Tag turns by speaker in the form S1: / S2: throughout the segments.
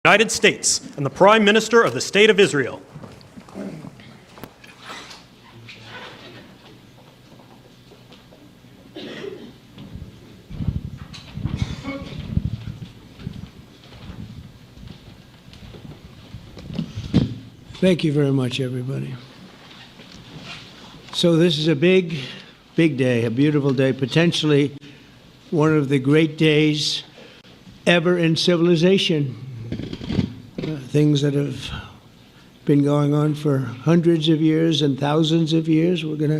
S1: United States and the Prime Minister of the State of Israel.
S2: Thank you very much, everybody. So this is a big, big day, a beautiful day, potentially one of the great days ever in civilization. Things that have been going on for hundreds of years and thousands of years. We're at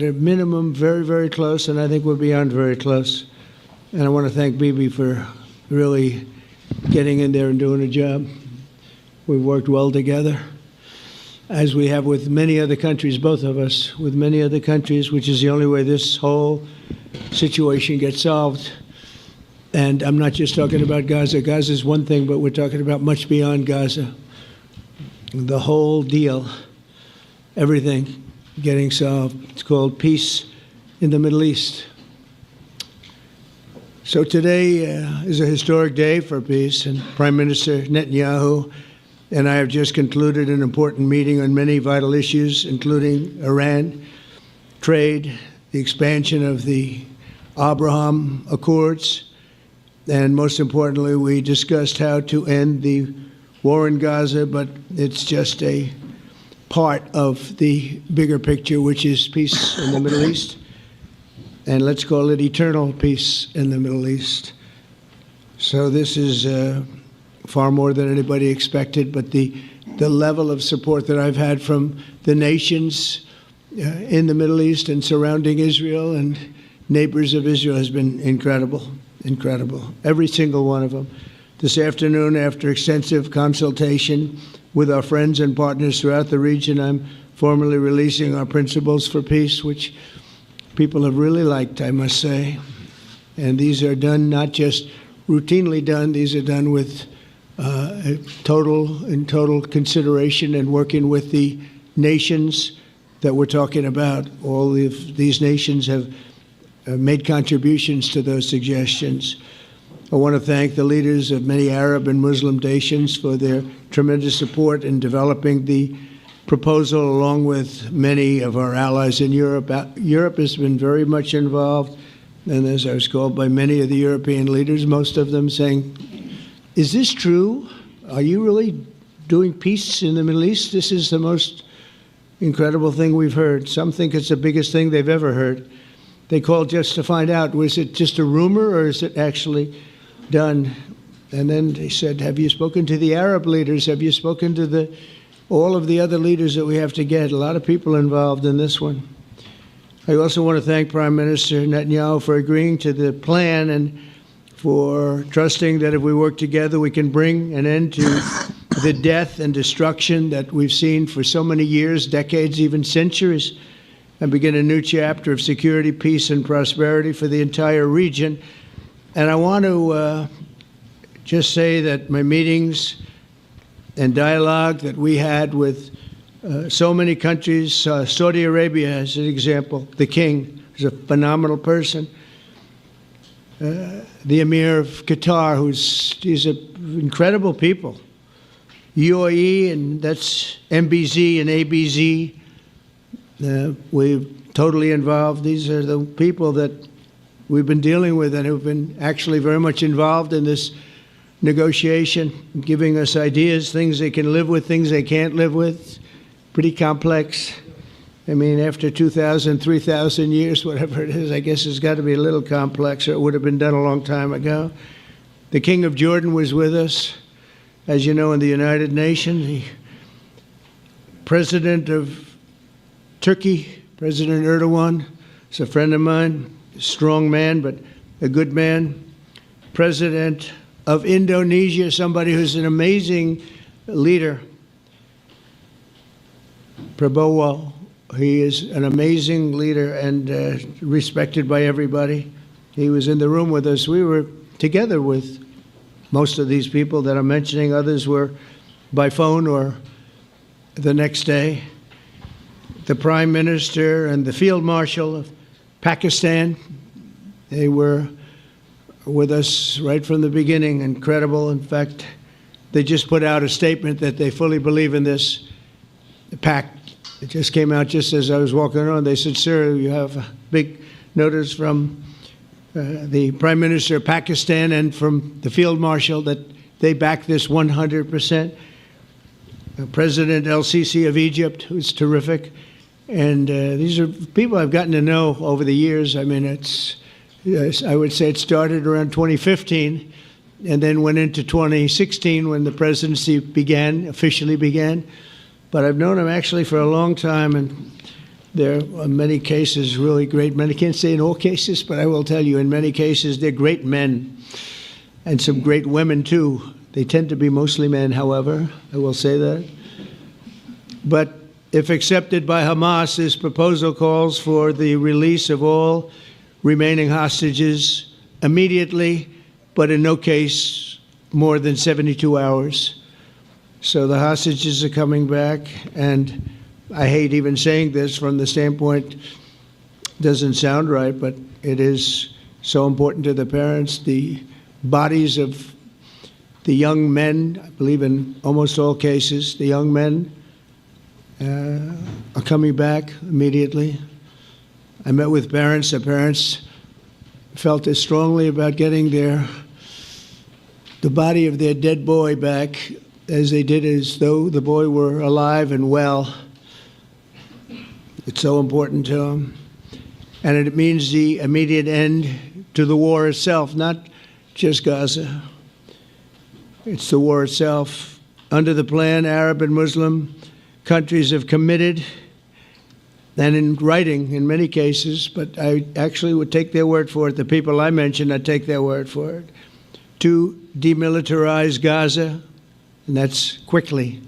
S2: a minimum very, very close, and I think we're beyond very close. And I want to thank Bibi for really getting in there and doing a job. We've worked well together, as we have with many other countries, both of us, with many other countries, which is the only way this whole situation gets solved. And I'm not just talking about Gaza. Gaza is one thing, but we're talking about much beyond Gaza. The whole deal, everything getting solved. It's called peace in the Middle East. So today is a historic day for peace, and Prime Minister Netanyahu and I have just concluded an important meeting on many vital issues, including Iran, trade, the expansion of the Abraham Accords, and most importantly, we discussed how to end the war in Gaza, but it's just a part of the bigger picture, which is peace in the Middle East. And let's call it eternal peace in the Middle East. So this is far more than anybody expected, but the level of support that I've had from the nations in the Middle East and surrounding Israel and neighbors of Israel has been incredible, incredible. Every single one of them. This afternoon, after extensive consultation with our friends and partners throughout the region, I'm formally releasing our principles for peace, which people have really liked, I must say. And these are done, not just routinely done, these are done with total consideration and working with the nations that we're talking about. All of these nations have made contributions to those suggestions. I want to thank the leaders of many Arab and Muslim nations for their tremendous support in developing the proposal, along with many of our allies in Europe. Europe has been very much involved, and as I was called by many of the European leaders, most of them saying, is this true? Are you really doing peace in the Middle East? This is the most incredible thing we've heard. Some think it's the biggest thing they've ever heard. They called just to find out, was it just a rumor or is it actually done? And then they said, have you spoken to the Arab leaders? Have you spoken to all of the other leaders that we have to get? A lot of people involved in this one. I also want to thank Prime Minister Netanyahu for agreeing to the plan and for trusting that if we work together, we can bring an end to the death and destruction that we've seen for so many years, decades, even centuries, and begin a new chapter of security, peace, and prosperity for the entire region. And I want to just say that my meetings and dialogue that we had with so many countries, Saudi Arabia as an example, the king is a phenomenal person. The Emir of Qatar, he's incredible people. UAE, and that's MBZ and ABZ. We're totally involved. These are the people that we've been dealing with and who've been actually very much involved in this negotiation, giving us ideas, things they can live with, things they can't live with. Pretty complex. I mean, after 2,000, 3,000 years, whatever it is, I guess it's got to be a little complex, or it would have been done a long time ago. The King of Jordan was with us, as you know, in the United Nations. The President of Turkey, President Erdogan, is a friend of mine, a strong man, but a good man. President of Indonesia, somebody who's an amazing leader, Prabowo. He is an amazing leader and respected by everybody. He was in the room with us. We were together with most of these people that I'm mentioning. Others were by phone or the next day. The Prime Minister and the Field Marshal of Pakistan, they were with us right from the beginning. Incredible. In fact, they just put out a statement that they fully believe in this pact. It just came out just as I was walking around. They said, sir, you have a big notice from the Prime Minister of Pakistan and from the Field Marshal that they back this 100%. President El-Sisi of Egypt, who's terrific. And these are people I've gotten to know over the years. I mean, I would say it started around 2015 and then went into 2016 when the presidency officially began. But I've known them actually for a long time, and there are many cases really great men. I can't say in all cases, but I will tell you in many cases they're great men and some great women too. They tend to be mostly men, however, I will say that. But if accepted by Hamas, this proposal calls for the release of all remaining hostages immediately, but in no case more than 72 hours. So the hostages are coming back, and I hate even saying this from the standpoint, doesn't sound right, but it is so important to the parents. The bodies of the young men, I believe in almost all cases, the young men are coming back immediately. I met with parents. The parents felt as strongly about getting the body of their dead boy back as they did as though the boy were alive and well. It's so important to them. And it means the immediate end to the war itself, not just Gaza. It's the war itself. Under the plan, Arab and Muslim countries have committed, and in writing in many cases, but I actually would take their word for it. The people I mentioned, I'd take their word for it, to demilitarize Gaza, and that's quickly.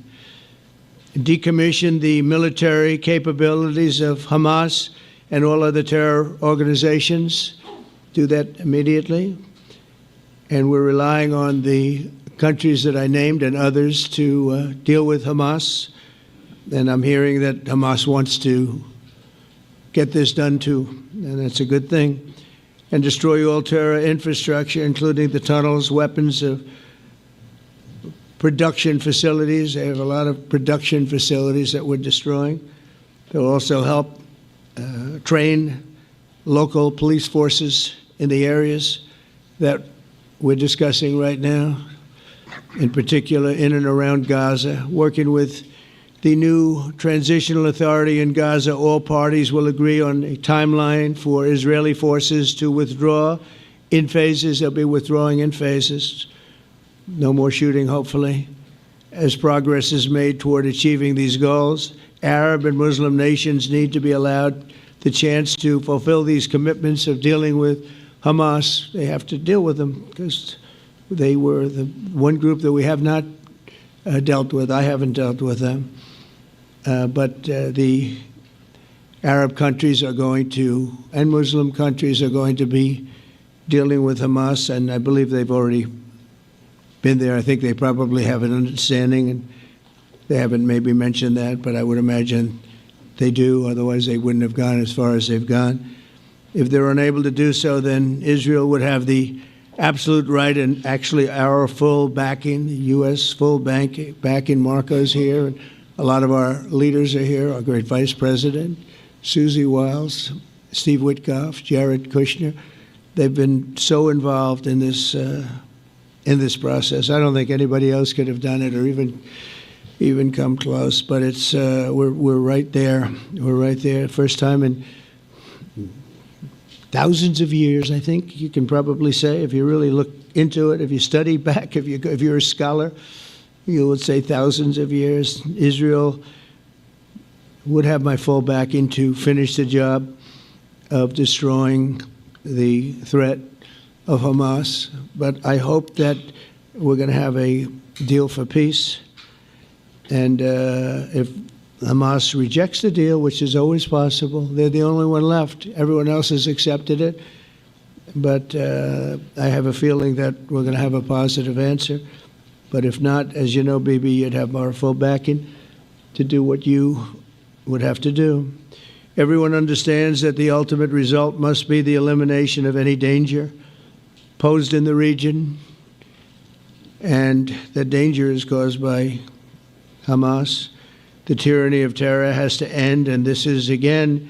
S2: Decommission the military capabilities of Hamas and all other terror organizations. Do that immediately. And we're relying on the countries that I named and others to deal with Hamas. And I'm hearing that Hamas wants to get this done too, and that's a good thing. And destroy all terror infrastructure, including the tunnels, weapons, production facilities. They have a lot of production facilities that we're destroying. They'll also help train local police forces in the areas that we're discussing right now, in particular in and around Gaza, working with the new transitional authority in Gaza. All parties will agree on a timeline for Israeli forces to withdraw in phases. They'll be withdrawing in phases. No more shooting, hopefully. As progress is made toward achieving these goals, Arab and Muslim nations need to be allowed the chance to fulfill these commitments of dealing with Hamas. They have to deal with them because they were the one group that we have not dealt with. I haven't dealt with them. But the Arab countries are going to, and Muslim countries are going to be dealing with Hamas, and I believe they've already been there. I think they probably have an understanding, and they haven't maybe mentioned that, but I would imagine they do. Otherwise, they wouldn't have gone as far as they've gone. If they're unable to do so, then Israel would have the absolute right and actually our full backing, the U.S. full backing. Marco's here, and a lot of our leaders are here, our great Vice President, Susie Wiles, Steve Witkoff, Jared Kushner. They've been so involved in this process. I don't think anybody else could have done it or even come close, but it's we're right there. We're right there. First time in thousands of years, I think you can probably say, if you really look into it, if you study back, if you're a scholar, you would say thousands of years. Israel would have my full backing to finish the job of destroying the threat of Hamas. But I hope that we're going to have a deal for peace. And if Hamas rejects the deal, which is always possible, they're the only one left. Everyone else has accepted it. But I have a feeling that we're going to have a positive answer. But if not, as you know, Bibi, you'd have our full backing to do what you would have to do. Everyone understands that the ultimate result must be the elimination of any danger, posed in the region, and the danger is caused by Hamas. The tyranny of terror has to end, and this is, again,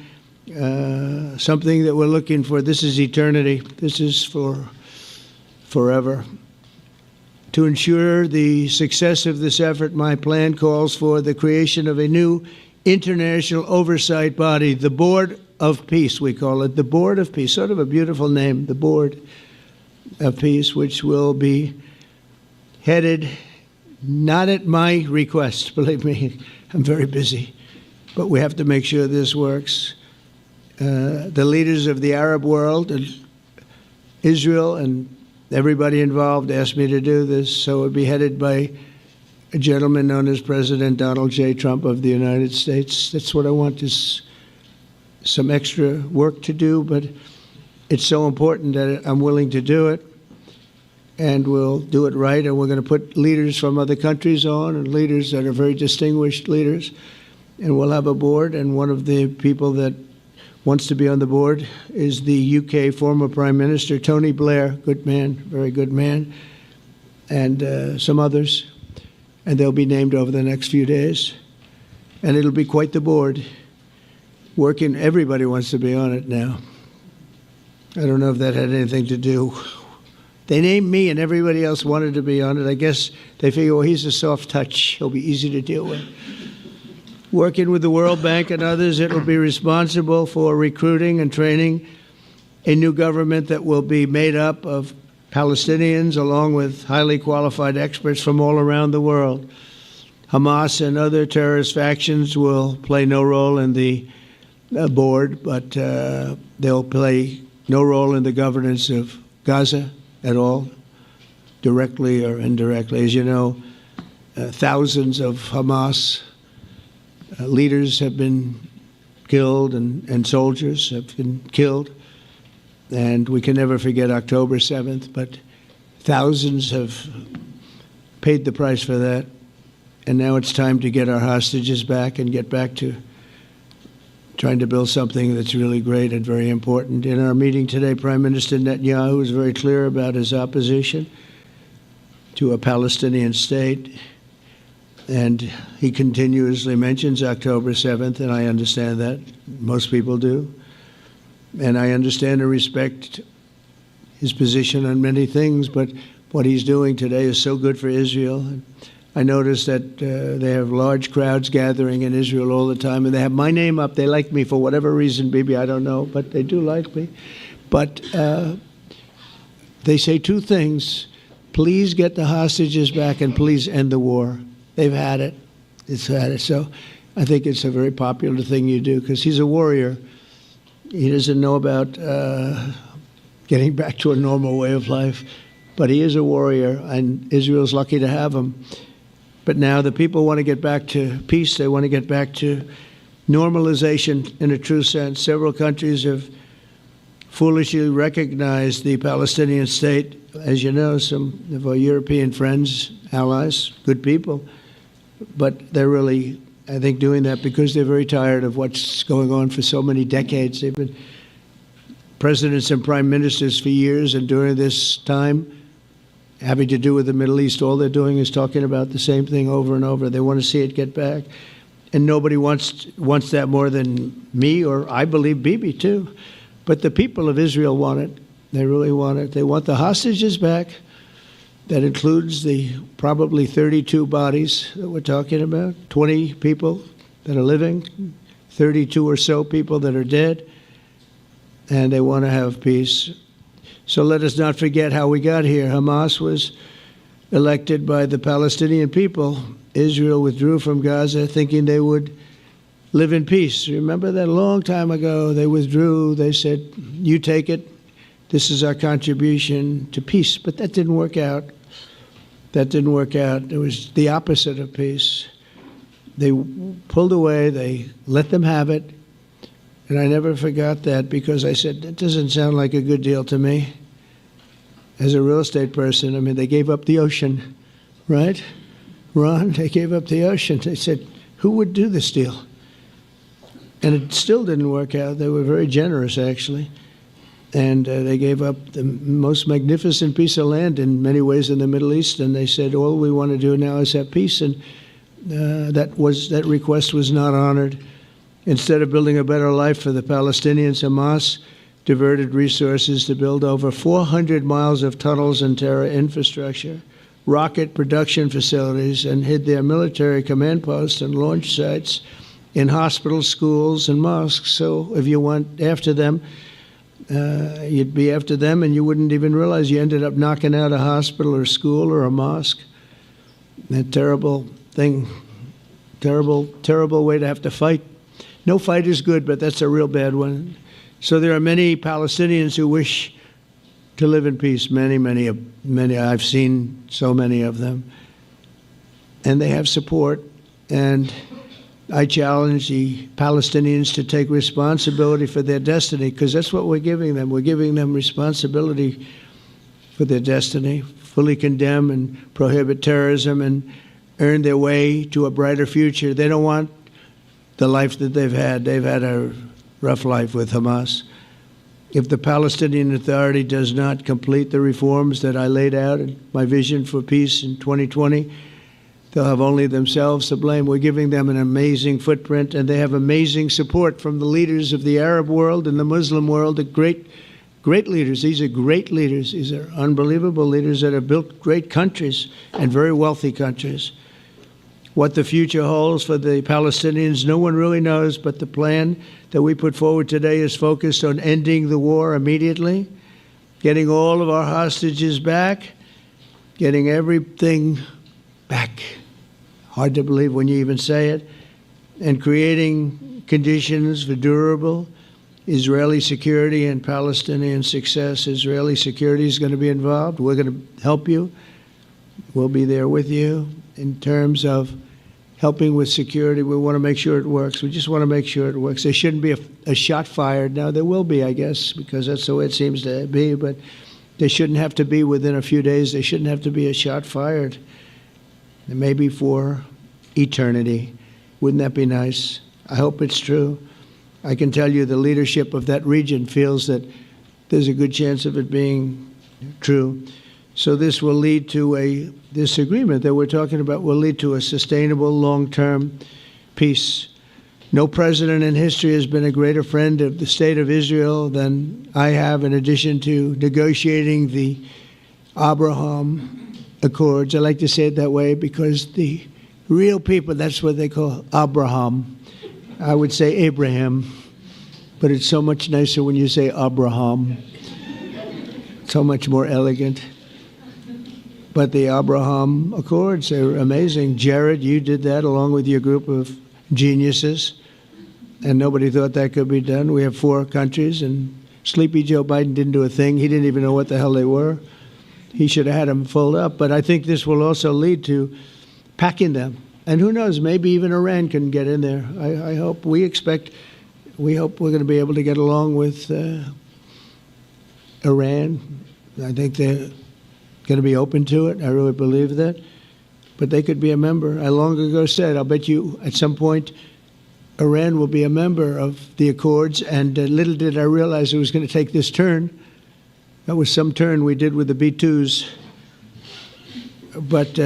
S2: something that we're looking for. This is eternity. This is for forever. To ensure the success of this effort, my plan calls for the creation of a new international oversight body, the Board of Peace, we call it, the Board of Peace, sort of a beautiful name, the Board of Peace, which will be headed, not at my request, believe me, I'm very busy, but we have to make sure this works. The leaders of the Arab world and Israel and everybody involved asked me to do this, so it would be headed by a gentleman known as President Donald J. Trump of the United States. That's what I want, is some extra work to do, but it's so important that I'm willing to do it, and we'll do it right, and we're going to put leaders from other countries on, and leaders that are very distinguished leaders, and we'll have a board, and one of the people that wants to be on the board is the UK former Prime Minister, Tony Blair, good man, very good man, and some others, and they'll be named over the next few days, and it'll be quite the board. Working, everybody wants to be on it now. I don't know if that had anything to do. They named me and everybody else wanted to be on it. I guess they figure, well, he's a soft touch. He'll be easy to deal with. Working with the World Bank and others, it will be responsible for recruiting and training a new government that will be made up of Palestinians along with highly qualified experts from all around the world. Hamas and other terrorist factions will play no role in the board, but they'll play no role in the governance of Gaza at all, directly or indirectly. As you know, thousands of Hamas leaders have been killed and soldiers have been killed. And we can never forget October 7th, but thousands have paid the price for that. And now it's time to get our hostages back and get back to trying to build something that's really great and very important. In our meeting today, Prime Minister Netanyahu was very clear about his opposition to a Palestinian state. And he continuously mentions October 7th, and I understand that. Most people do. And I understand and respect his position on many things, but what he's doing today is so good for Israel. I notice that they have large crowds gathering in Israel all the time, and they have my name up. They like me for whatever reason, maybe I don't know, but they do like me. But they say two things. Please get the hostages back and please end the war. They've had it. It's had it. So I think it's a very popular thing you do because he's a warrior. He doesn't know about getting back to a normal way of life, but he is a warrior, and Israel's lucky to have him. But now the people want to get back to peace. They want to get back to normalization in a true sense. Several countries have foolishly recognized the Palestinian state. As you know, some of our European friends, allies, good people, but they're really, I think, doing that because they're very tired of what's going on for so many decades. They've been presidents and prime ministers for years, and during this time, having to do with the Middle East, all they're doing is talking about the same thing over and over. They want to see it get back. And nobody wants that more than me, or I believe Bibi too. But the people of Israel want it. They really want it. They want the hostages back. That includes the probably 32 bodies that we're talking about, 20 people that are living, 32 or so people that are dead, and they want to have peace. So let us not forget how we got here. Hamas was elected by the Palestinian people. Israel withdrew from Gaza thinking they would live in peace. Remember that a long time ago, they withdrew. They said, you take it. This is our contribution to peace. But that didn't work out. That didn't work out. It was the opposite of peace. They pulled away. They let them have it. And I never forgot that because I said, that doesn't sound like a good deal to me. As a real estate person, I mean, they gave up the ocean, right? Ron, they gave up the ocean. They said, who would do this deal? And it still didn't work out. They were very generous, actually. And they gave up the most magnificent piece of land in many ways in the Middle East, and they said, all we want to do now is have peace, and that request was not honored. Instead of building a better life for the Palestinians, Hamas diverted resources to build over 400 miles of tunnels and terror infrastructure, rocket production facilities, and hid their military command posts and launch sites in hospitals, schools, and mosques. So if you went after them, you'd be after them, and you wouldn't even realize you ended up knocking out a hospital or school or a mosque. A terrible thing, terrible way to have to fight. No fight is good, but that's a real bad one. So there are many Palestinians who wish to live in peace. Many. I've seen so many of them, and they have support. And I challenge the Palestinians to take responsibility for their destiny, because that's what we're giving them. We're giving them responsibility for their destiny, fully condemn and prohibit terrorism and earn their way to a brighter future. They don't want the life that they've had. They've had a rough life with Hamas. If the Palestinian Authority does not complete the reforms that I laid out in my vision for peace in 2020, they'll have only themselves to blame. We're giving them an amazing footprint, and they have amazing support from the leaders of the Arab world and the Muslim world, the great leaders. These are great leaders. These are unbelievable leaders that have built great countries and very wealthy countries. What the future holds for the Palestinians, no one really knows, but the plan that we put forward today is focused on ending the war immediately, getting all of our hostages back, getting everything back. Hard to believe when you even say it, and creating conditions for durable Israeli security and Palestinian success. Israeli security is going to be involved. We're going to help you. We'll be there with you in terms of helping with security. We want to make sure it works. We just want to make sure it works. There shouldn't be a shot fired. Now, there will be, I guess, because that's the way it seems to be, but there shouldn't have to be within a few days. There shouldn't have to be a shot fired. And maybe for eternity. Wouldn't that be nice? I hope it's true. I can tell you the leadership of that region feels that there's a good chance of it being true. So this will lead to this agreement that we're talking about will lead to a sustainable long-term peace. No president in history has been a greater friend of the state of Israel than I have, in addition to negotiating the Abraham Accords. I like to say it that way because the real people, that's what they call Abraham. I would say Abraham, but it's so much nicer when you say Abraham. So much more elegant. But the Abraham Accords, they're amazing. Jared, you did that along with your group of geniuses, and nobody thought that could be done. We have 4 countries, and Sleepy Joe Biden didn't do a thing. He didn't even know what the hell they were. He should have had them filled up. But I think this will also lead to packing them. And who knows, maybe even Iran can get in there. I hope, we hope we're going to be able to get along with Iran. I think they're going to be open to it. I really believe that. But they could be a member. I long ago said, I'll bet you at some point Iran will be a member of the Accords. And little did I realize it was going to take this turn. That was some turn we did with the B-2s. But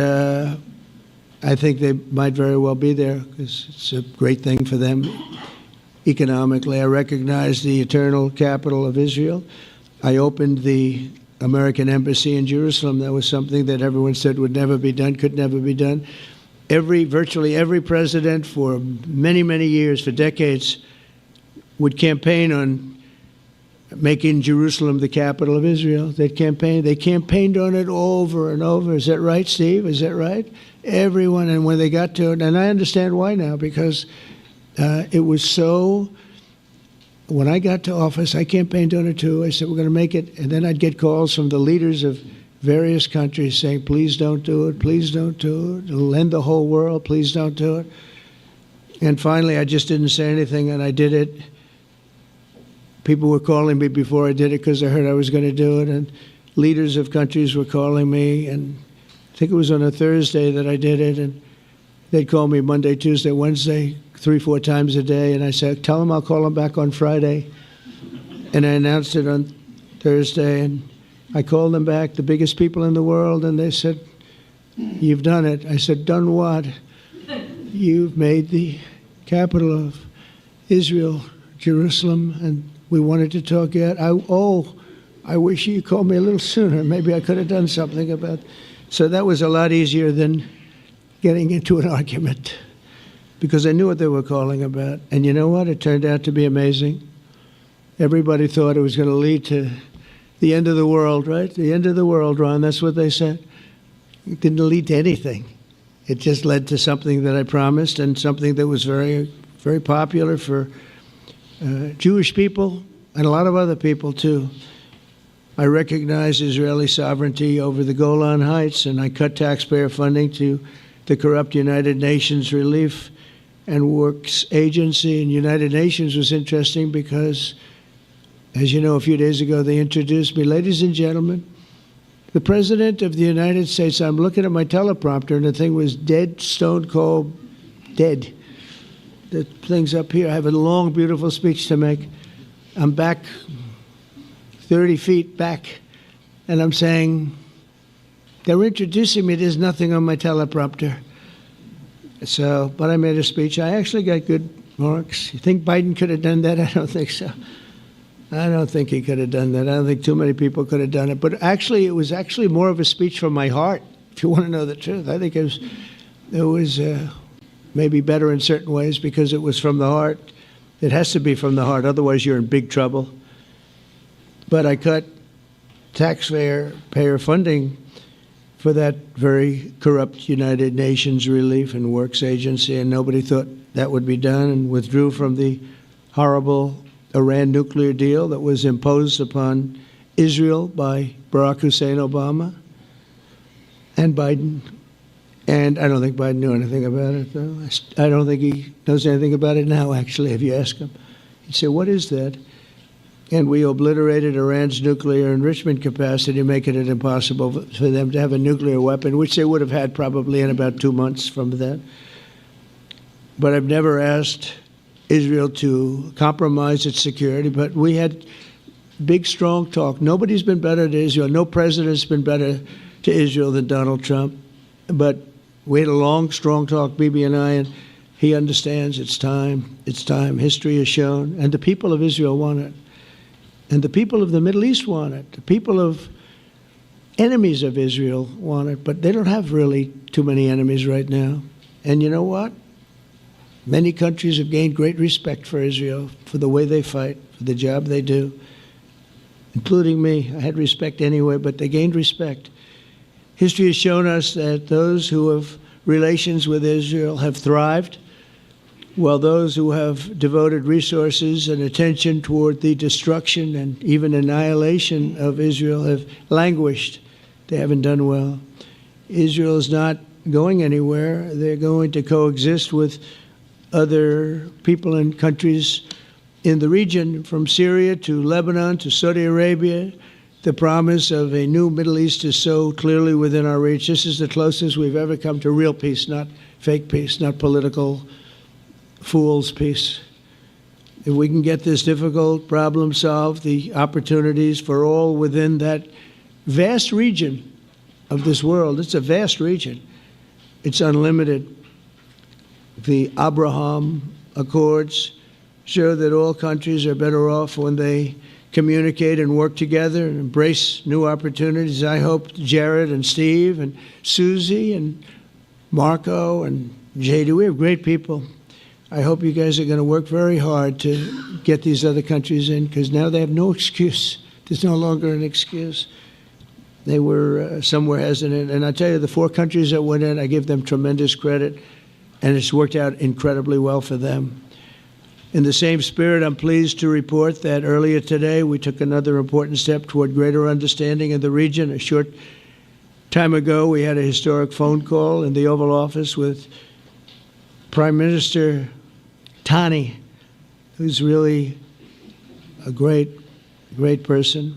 S2: I think they might very well be there because it's a great thing for them economically. I recognize the eternal capital of Israel. I opened the American embassy in Jerusalem. That was something that everyone said would never be done, could never be done. Virtually every president for many, many years, for decades, would campaign on making Jerusalem the capital of Israel. They campaigned on it over and over. Is that right, Steve? Is that right? Everyone, and when they got to it, and I understand why now, because it was so, when I got to office, I campaigned on it too. I said, we're going to make it, and then I'd get calls from the leaders of various countries saying, please don't do it, please don't do it. It'll end the whole world, please don't do it. And finally, I just didn't say anything, and I did it. People were calling me before I did it because they heard I was going to do it, and leaders of countries were calling me, and I think it was on a Thursday that I did it, and they'd call me Monday, Tuesday, Wednesday, 3-4 times a day, and I said, tell them I'll call them back on Friday. And I announced it on Thursday, and I called them back, the biggest people in the world, and they said, "You've done it." I said, "Done what?" "You've made the capital of Israel, Jerusalem, and we wanted to talk yet." I wish you called me a little sooner. Maybe I could have done something about it. So that was a lot easier than getting into an argument, because I knew what they were calling about. And you know what? It turned out to be amazing. Everybody thought it was going to lead to the end of the world, right? The end of the world, Ron, that's what they said. It didn't lead to anything. It just led to something that I promised, and something that was very, very popular for Jewish people and a lot of other people too. I recognize Israeli sovereignty over the Golan Heights, and I cut taxpayer funding to the corrupt United Nations Relief and Works Agency. And United Nations was interesting because, as you know, a few days ago they introduced me. Ladies and gentlemen, the President of the United States. I'm looking at my teleprompter, and the thing was dead, stone cold, dead. The thing's up here. I have a long, beautiful speech to make. I'm back 30 feet back, and I'm saying, they're introducing me. There's nothing on my teleprompter. So, but I made a speech. I actually got good marks. You think Biden could have done that? I don't think so. I don't think he could have done that. I don't think too many people could have done it. But actually, it was actually more of a speech from my heart, if you want to know the truth. I think it was maybe better in certain ways because it was from the heart. It has to be from the heart. Otherwise, you're in big trouble. But I cut taxpayer funding for that very corrupt United Nations Relief and Works Agency, and nobody thought that would be done, and withdrew from the horrible Iran nuclear deal that was imposed upon Israel by Barack Hussein Obama and Biden. And I don't think Biden knew anything about it, though. I don't think he knows anything about it now, actually, if you ask him. He'd say, "What is that?" And we obliterated Iran's nuclear enrichment capacity, making it impossible for them to have a nuclear weapon, which they would have had probably in about 2 months from that. But I've never asked Israel to compromise its security, but we had big, strong talk. Nobody's been better to Israel. No president's been better to Israel than Donald Trump. But we had a long, strong talk, Bibi and I, and he understands it's time. It's time. History has shown. And the people of Israel want it. And the people of the Middle East want it. The people of enemies of Israel want it. But they don't have really too many enemies right now. And you know what? Many countries have gained great respect for Israel, for the way they fight, for the job they do, including me. I had respect anyway, but they gained respect. History has shown us that those who have relations with Israel have thrived, while those who have devoted resources and attention toward the destruction and even annihilation of Israel have languished. They haven't done well. Israel is not going anywhere. They're going to coexist with other people and countries in the region, from Syria to Lebanon to Saudi Arabia. The promise of a new Middle East is so clearly within our reach. This is the closest we've ever come to real peace, not fake peace, not political fool's peace. If we can get this difficult problem solved, the opportunities for all within that vast region of this world, it's a vast region, it's unlimited. The Abraham Accords show that all countries are better off when they communicate and work together and embrace new opportunities. I hope Jared and Steve and Susie and Marco and JD, we have great people. I hope you guys are going to work very hard to get these other countries in, because now they have no excuse. There's no longer an excuse. They were somewhere hesitant. And I tell you, the 4 countries that went in, I give them tremendous credit, and it's worked out incredibly well for them. In the same spirit, I'm pleased to report that earlier today we took another important step toward greater understanding in the region. A short time ago, we had a historic phone call in the Oval Office with Prime Minister Tani, who's really a great, great person.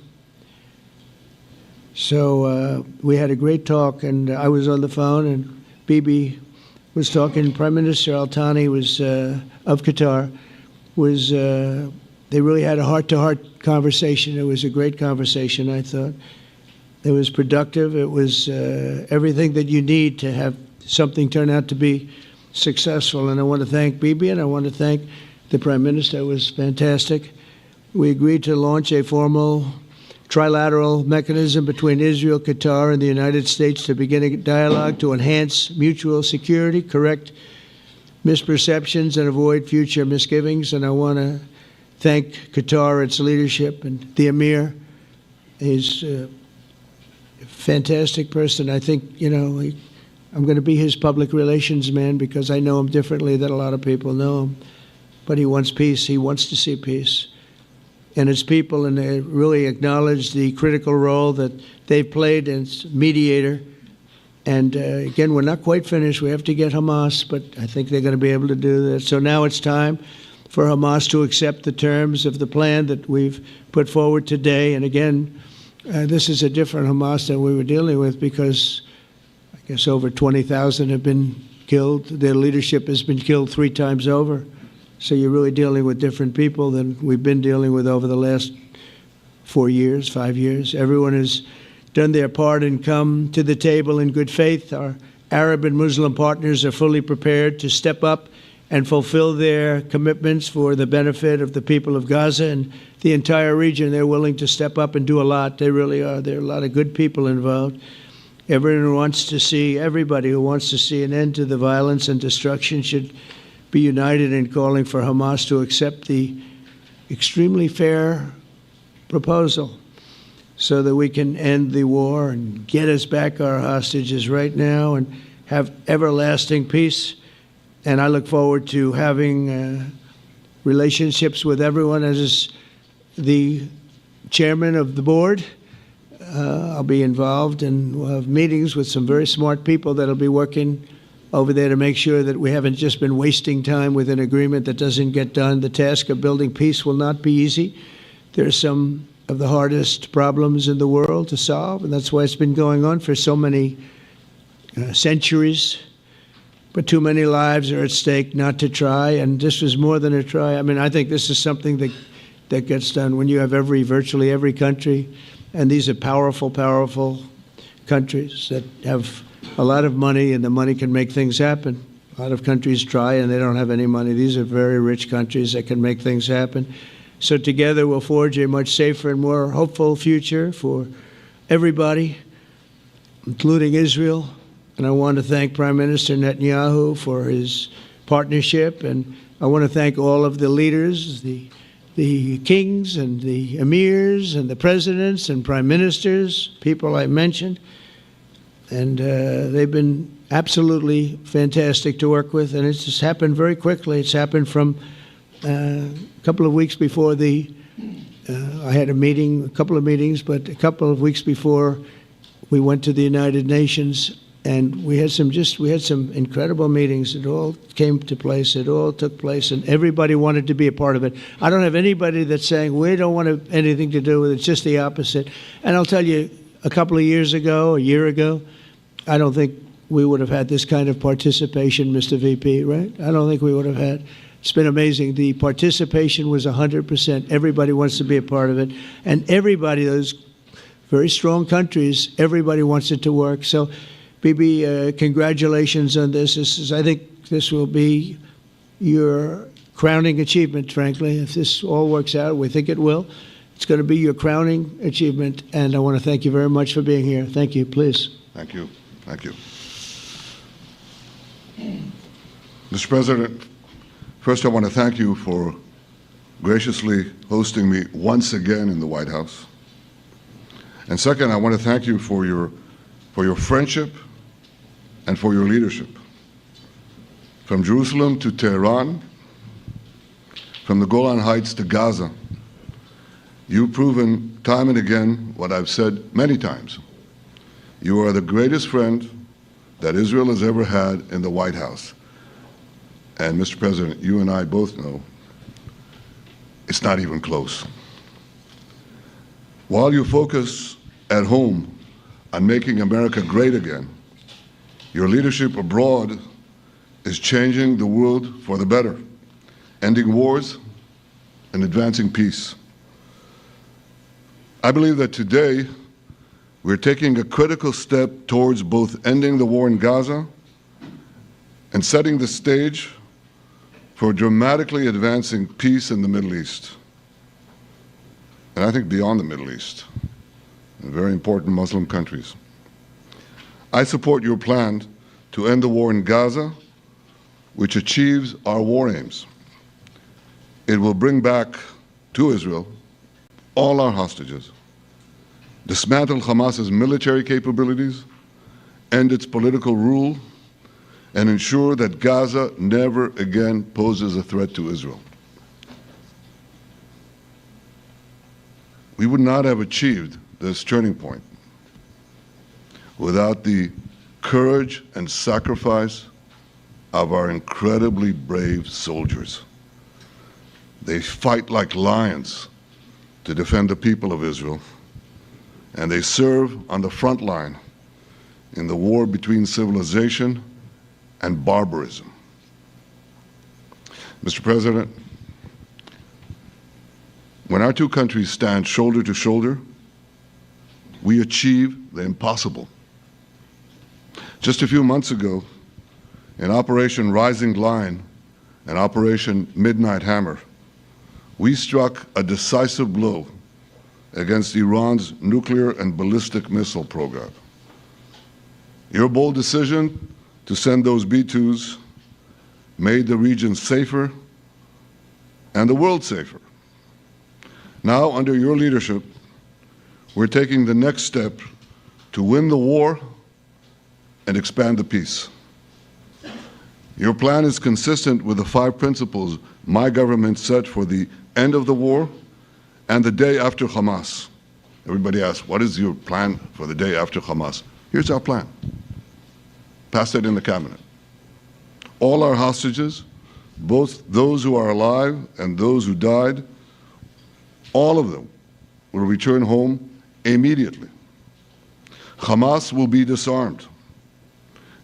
S2: So we had a great talk, and I was on the phone, and Bibi was talking. Prime Minister Al Thani was of Qatar, was they really had a heart-to-heart conversation. It was a great conversation, I thought. It was productive. It was everything that you need to have something turn out to be successful. And I want to thank Bibi, and I want to thank the Prime Minister. It was fantastic. We agreed to launch a formal trilateral mechanism between Israel, Qatar, and the United States to begin a dialogue to enhance mutual security, correct misperceptions, and avoid future misgivings. And I want to thank Qatar, its leadership, and the Emir. He's a fantastic person. I think, I'm going to be his public relations man because I know him differently than a lot of people know him. But he wants peace. He wants to see peace. And his people, and they really acknowledge the critical role that they've played as mediator. And again, we're not quite finished. We have to get Hamas, but I think they're going to be able to do that. So now it's time for Hamas to accept the terms of the plan that we've put forward today. And again, this is a different Hamas than we were dealing with because I guess over 20,000 have been killed. Their leadership has been killed 3 times over. So you're really dealing with different people than we've been dealing with over the last 4 years, 5 years. Everyone has done their part and come to the table in good faith. Our Arab and Muslim partners are fully prepared to step up and fulfill their commitments for the benefit of the people of Gaza and the entire region. They're willing to step up and do a lot. They really are. There are a lot of good people involved. Everybody who wants to see an end to the violence and destruction should be united in calling for Hamas to accept the extremely fair proposal so that we can end the war and get us back our hostages right now and have everlasting peace. And I look forward to having relationships with everyone. As the chairman of the board, I'll be involved, and we'll have meetings with some very smart people that'll be working over there to make sure that we haven't just been wasting time with an agreement that doesn't get done. The task of building peace will not be easy. There's some of the hardest problems in the world to solve, and that's why it's been going on for so many centuries. But too many lives are at stake not to try, and this was more than a try. I mean, I think this is something that gets done when you have virtually every country, and these are powerful, powerful countries that have a lot of money, and the money can make things happen. A lot of countries try, and they don't have any money. These are very rich countries that can make things happen. So together we'll forge a much safer and more hopeful future for everybody, including Israel. And I want to thank Prime Minister Netanyahu for his partnership. And I want to thank all of the leaders, the kings and the emirs and the presidents and prime ministers, people I mentioned. And they've been absolutely fantastic to work with. And it's just happened very quickly. It's happened from a couple of weeks before I had a couple of meetings, but a couple of weeks before we went to the United Nations, and we had some incredible meetings. It all came to place. It all took place, and everybody wanted to be a part of it. I don't have anybody that's saying we don't want anything to do with it. It's just the opposite. And I'll tell you, a couple of years ago, a year ago, I don't think we would have had this kind of participation, Mr. VP, right? I don't think we would have had. It's been amazing. The participation was 100%. Everybody wants to be a part of it. And everybody, those very strong countries, everybody wants it to work. So, Bibi, congratulations on this. I think this will be your crowning achievement, frankly. If this all works out, we think it will. It's going to be your crowning achievement. And I want to thank you very much for being here. Thank you. Please.
S3: Thank you. Thank you. Mr. President, first I want to thank you for graciously hosting me once again in the White House. And second, I want to thank you for your friendship and for your leadership. From Jerusalem to Tehran, from the Golan Heights to Gaza, you've proven time and again what I've said many times. You are the greatest friend that Israel has ever had in the White House. And Mr. President, you and I both know it's not even close. While you focus at home on making America great again, your leadership abroad is changing the world for the better, ending wars, and advancing peace. I believe that today we're taking a critical step towards both ending the war in Gaza and setting the stage for dramatically advancing peace in the Middle East, and I think beyond the Middle East, in very important Muslim countries. I support your plan to end the war in Gaza, which achieves our war aims. It will bring back to Israel all our hostages, dismantle Hamas's military capabilities, end its political rule, and ensure that Gaza never again poses a threat to Israel. We would not have achieved this turning point without the courage and sacrifice of our incredibly brave soldiers. They fight like lions to defend the people of Israel, and they serve on the front line in the war between civilization and barbarism. Mr. President, when our two countries stand shoulder to shoulder, we achieve the impossible. Just a few months ago, in Operation Rising Lion and Operation Midnight Hammer, we struck a decisive blow against Iran's nuclear and ballistic missile program. Your bold decision to send those B-2s made the region safer and the world safer. Now, under your leadership, we're taking the next step to win the war and expand the peace. Your plan is consistent with the 5 principles my government set for the end of the war and the day after Hamas. Everybody asks, what is your plan for the day after Hamas? Here's our plan. Passed it in the cabinet. All our hostages, both those who are alive and those who died, all of them will return home immediately. Hamas will be disarmed.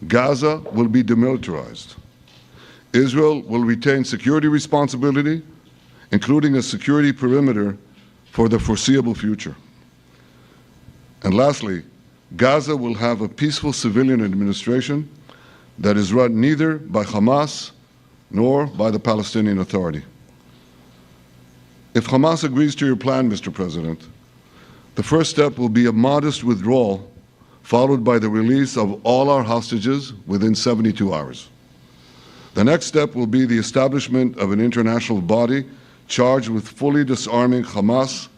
S3: Gaza will be demilitarized. Israel will retain security responsibility, including a security perimeter for the foreseeable future. And lastly, Gaza will have a peaceful civilian administration that is run neither by Hamas nor by the Palestinian Authority. If Hamas agrees to your plan, Mr. President, the first step will be a modest withdrawal, followed by the release of all our hostages within 72 hours. The next step will be the establishment of an international body charged with fully disarming Hamas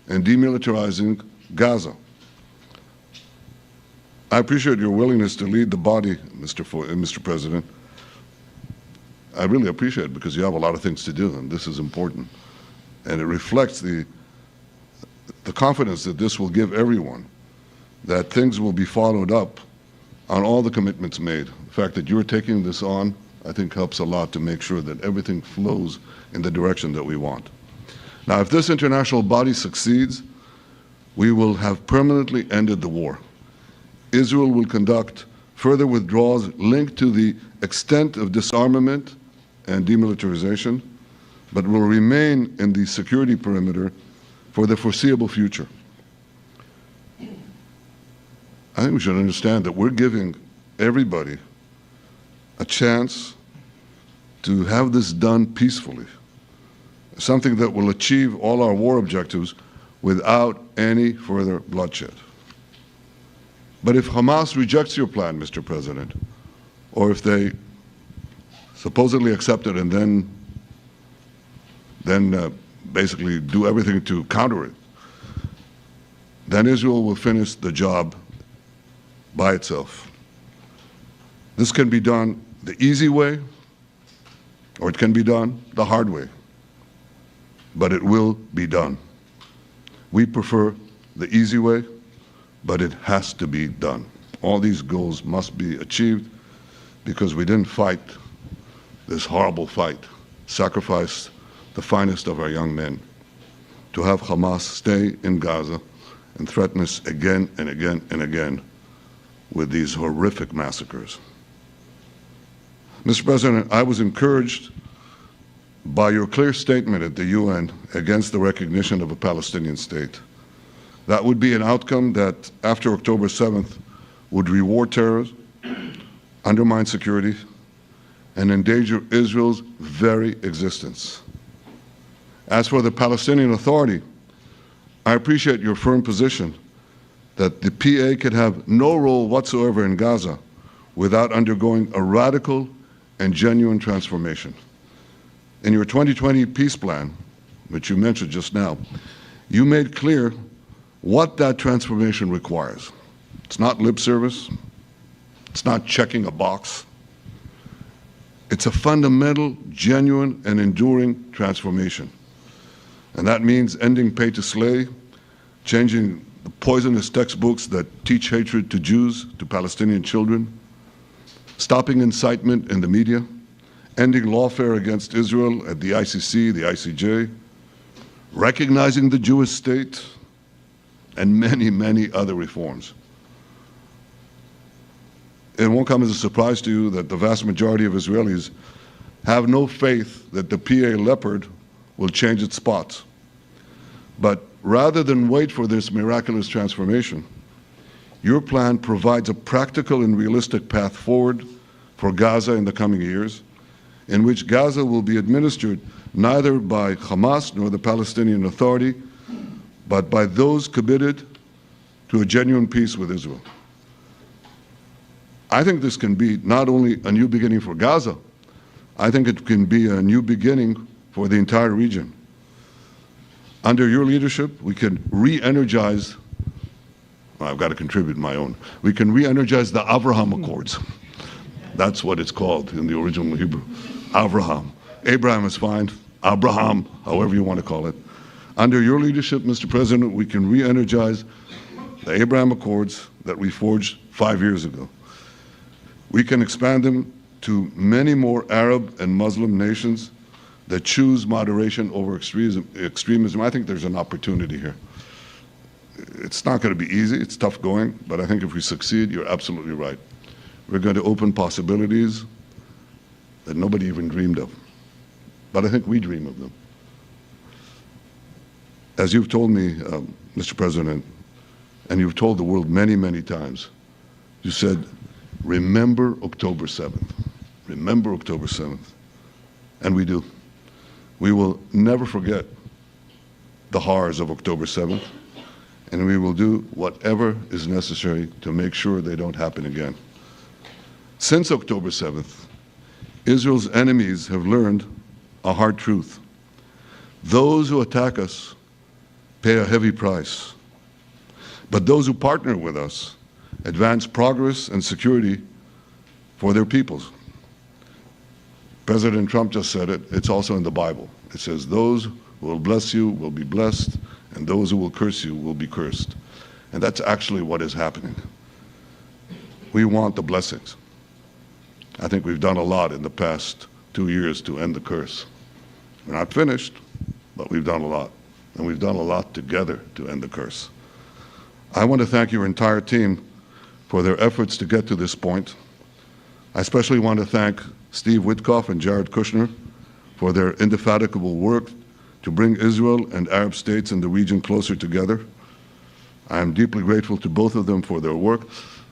S3: and demilitarizing Gaza. I appreciate your willingness to lead the body, Mr. President. I really appreciate it because you have a lot of things to do, and this is important. And it reflects the confidence that this will give everyone, that things will be followed up on all the commitments made. The fact that you're taking this on, I think, helps a lot to make sure that everything flows in the direction that we want. Now, if this international body succeeds, we will have permanently ended the war. Israel will conduct further withdrawals linked to the extent of disarmament and demilitarization, but will remain in the security perimeter for the foreseeable future. I think we should understand that we're giving everybody a chance to have this done peacefully, something that will achieve all our war objectives without any further bloodshed. But if Hamas rejects your plan, Mr. President, or if they supposedly accept it and then basically do everything to counter it, then Israel will finish the job by itself. This can be done the easy way, or it can be done the hard way, but it will be done. We prefer the easy way, but it has to be done. All these goals must be achieved because we didn't fight this horrible fight, sacrifice the finest of our young men to have Hamas stay in Gaza and threaten us again and again and again with these horrific massacres. Mr. President, I was encouraged by your clear statement at the UN against the recognition of a Palestinian state. That would be an outcome that, after October 7th, would reward terrorism, undermine security, and endanger Israel's very existence. As for the Palestinian Authority, I appreciate your firm position that the PA can have no role whatsoever in Gaza without undergoing a radical and genuine transformation. In your 2020 peace plan, which you mentioned just now, you made clear what that transformation requires. It's not lip service. It's not checking a box. It's a fundamental, genuine, and enduring transformation. And that means ending pay to slay, changing the poisonous textbooks that teach hatred to Jews, to Palestinian children, stopping incitement in the media, ending lawfare against Israel at the ICC, the ICJ, recognizing the Jewish state, and many, many other reforms. It won't come as a surprise to you that the vast majority of Israelis have no faith that the PA Leopard will change its spots. But rather than wait for this miraculous transformation, your plan provides a practical and realistic path forward for Gaza in the coming years, in which Gaza will be administered neither by Hamas nor the Palestinian Authority, but by those committed to a genuine peace with Israel. I think this can be not only a new beginning for Gaza, I think it can be a new beginning for the entire region. Under your leadership, we can re-energize, well, I've got to contribute my own, we can re-energize the Abraham Accords. That's what it's called in the original Hebrew, Abraham. Abraham is fine, Abraham, however you want to call it. Under your leadership, Mr. President, we can re-energize the Abraham Accords that we forged 5 years ago. We can expand them to many more Arab and Muslim nations that choose moderation over extremism. I think there's an opportunity here. It's not going to be easy, it's tough going, but I think if we succeed, you're absolutely right. We're going to open possibilities that nobody even dreamed of. But I think we dream of them. As you've told me, Mr. President, and you've told the world many, many times, you said, remember October 7th. Remember October 7th. And we do. We will never forget the horrors of October 7th, and we will do whatever is necessary to make sure they don't happen again. Since October 7th, Israel's enemies have learned a hard truth. Those who attack us pay a heavy price, but those who partner with us advance progress and security for their peoples. President Trump just said it. It's also in the Bible. It says, those who will bless you will be blessed, and those who will curse you will be cursed. And that's actually what is happening. We want the blessings. I think we've done a lot in the past 2 years to end the curse. We're not finished, but we've done a lot. And we've done a lot together to end the curse. I want to thank your entire team for their efforts to get to this point. I especially want to thank Steve Witkoff and Jared Kushner for their indefatigable work to bring Israel and Arab states in the region closer together. I am deeply grateful to both of them for their work.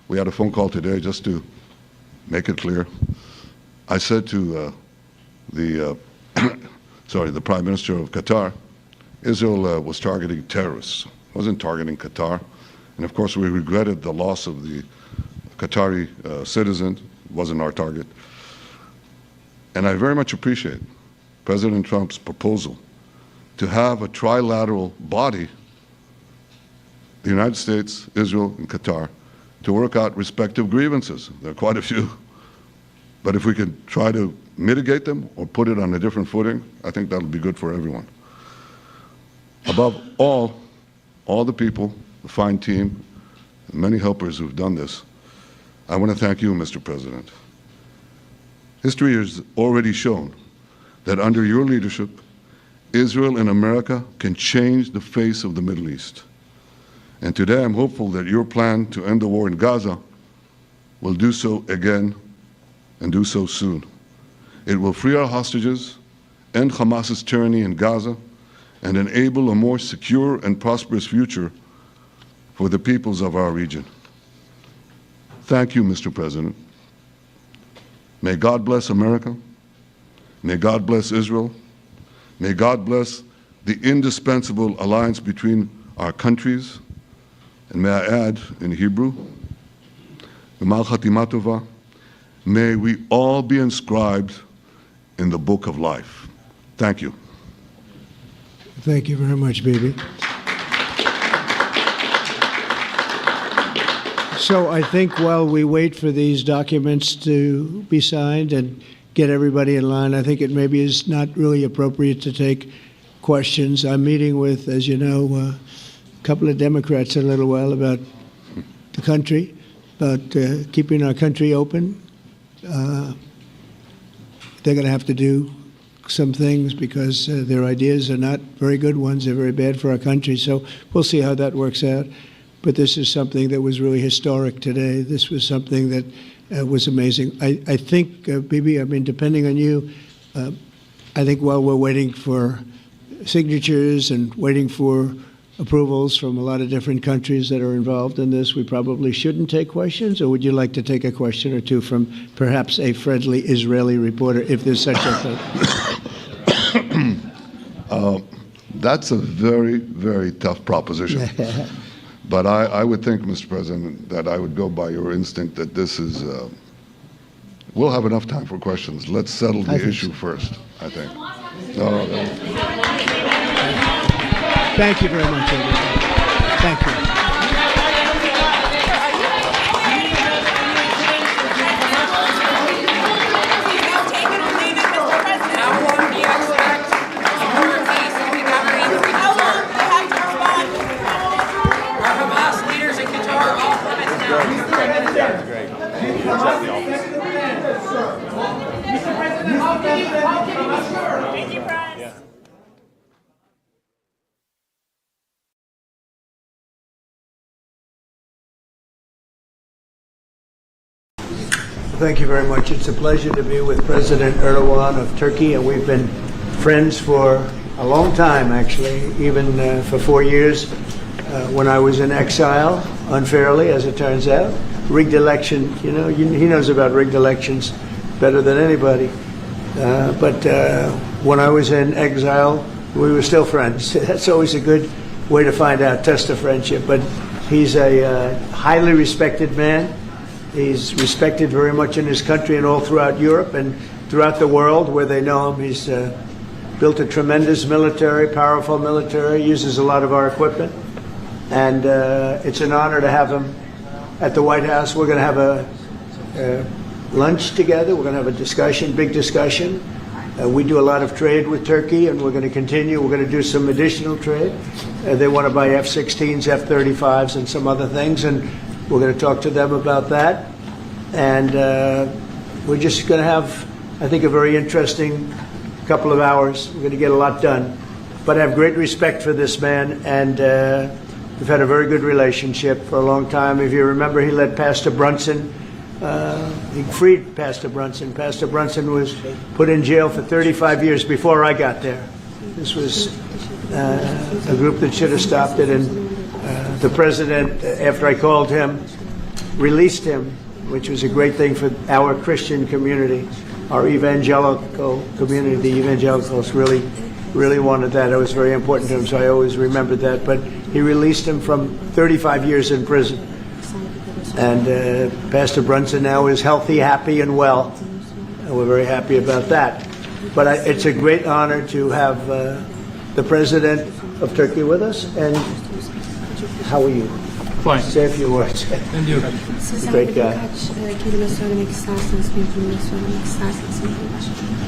S3: We had a phone call today just to make it clear. I said to the Prime Minister of Qatar, Israel was targeting terrorists, wasn't targeting Qatar. And of course, we regretted the loss of the Qatari citizen. It wasn't our target. And I very much appreciate President Trump's proposal to have a trilateral body, the United States, Israel, and Qatar, to work out respective grievances. There are quite a few. But if we could try to mitigate them or put it on a different footing, I think that'll be good for everyone. Above all the people, the fine team, and many helpers who've done this, I want to thank you, Mr. President. History has already shown that under your leadership, Israel and America can change the face of the Middle East. And today I'm hopeful that your plan to end the war in Gaza will do so again and do so soon. It will free our hostages end Hamas's tyranny in Gaza, and enable a more secure and prosperous future for the peoples of our region. Thank you, Mr. President. May God bless America. May God bless Israel. May God bless the indispensable alliance between our countries. And may I add in Hebrew, G'mal Chatima Tova, may we all be inscribed in the book of life. Thank you.
S2: Thank you very much, Bibi. So I think while we wait for these documents to be signed and get everybody in line, I think it maybe is not really appropriate to take questions. I'm meeting with, as you know, a couple of Democrats in a little while about the country, about keeping our country open. They're going to have to do some things because their ideas are not very good ones. They're very bad for our country. So we'll see how that works out. But this is something that was really historic today. This was something that was amazing. I think, Bibi, I mean, depending on you, I think while we're waiting for signatures and waiting for approvals from a lot of different countries that are involved in this, we probably shouldn't take questions, or would you like to take a question or two from perhaps a friendly Israeli reporter, if there's such a thing?
S3: That's a very, very tough proposition. But I would think, Mr. President, that I would go by your instinct that this is, we'll have enough time for questions. Let's settle the issue first, I think.
S2: Thank you very much, everybody. Thank you. Thank you very much. It's a pleasure to be with President Erdogan of Turkey, and we've been friends for a long time, actually, even for 4 years when I was in exile, unfairly, as it turns out. Rigged election, you know, he knows about rigged elections better than anybody. But when I was in exile, we were still friends. That's always a good way to find out, test of friendship. But he's a highly respected man. He's respected very much in his country and all throughout Europe and throughout the world where they know him. He's built a tremendous military, powerful military, uses a lot of our equipment. And it's an honor to have him at the White House. We're going to have a lunch together. We're going to have a discussion, big discussion. We do a lot of trade with Turkey, and we're going to continue. We're going to do some additional trade. They want to buy F-16s, F-35s, and some other things, and we're going to talk to them about that. And we're just going to have, I think, a very interesting couple of hours. We're going to get a lot done. But I have great respect for this man, and we've had a very good relationship for a long time. If you remember, he led Pastor Brunson. He freed Pastor Brunson. Pastor Brunson was put in jail for 35 years before I got there. This was a group that should have stopped it, and the president, after I called him, released him, which was a great thing for our Christian community, our evangelical community. The evangelicals really wanted that. It was very important to him, so I always remembered that. But he released him from 35 years in prison. And Pastor Brunson now is healthy, happy, and well. And we're very happy about that. But it's a great honor to have the President of Turkey with us. And how are you?
S4: Fine.
S2: Say a few words.
S4: And you?
S2: Great guy.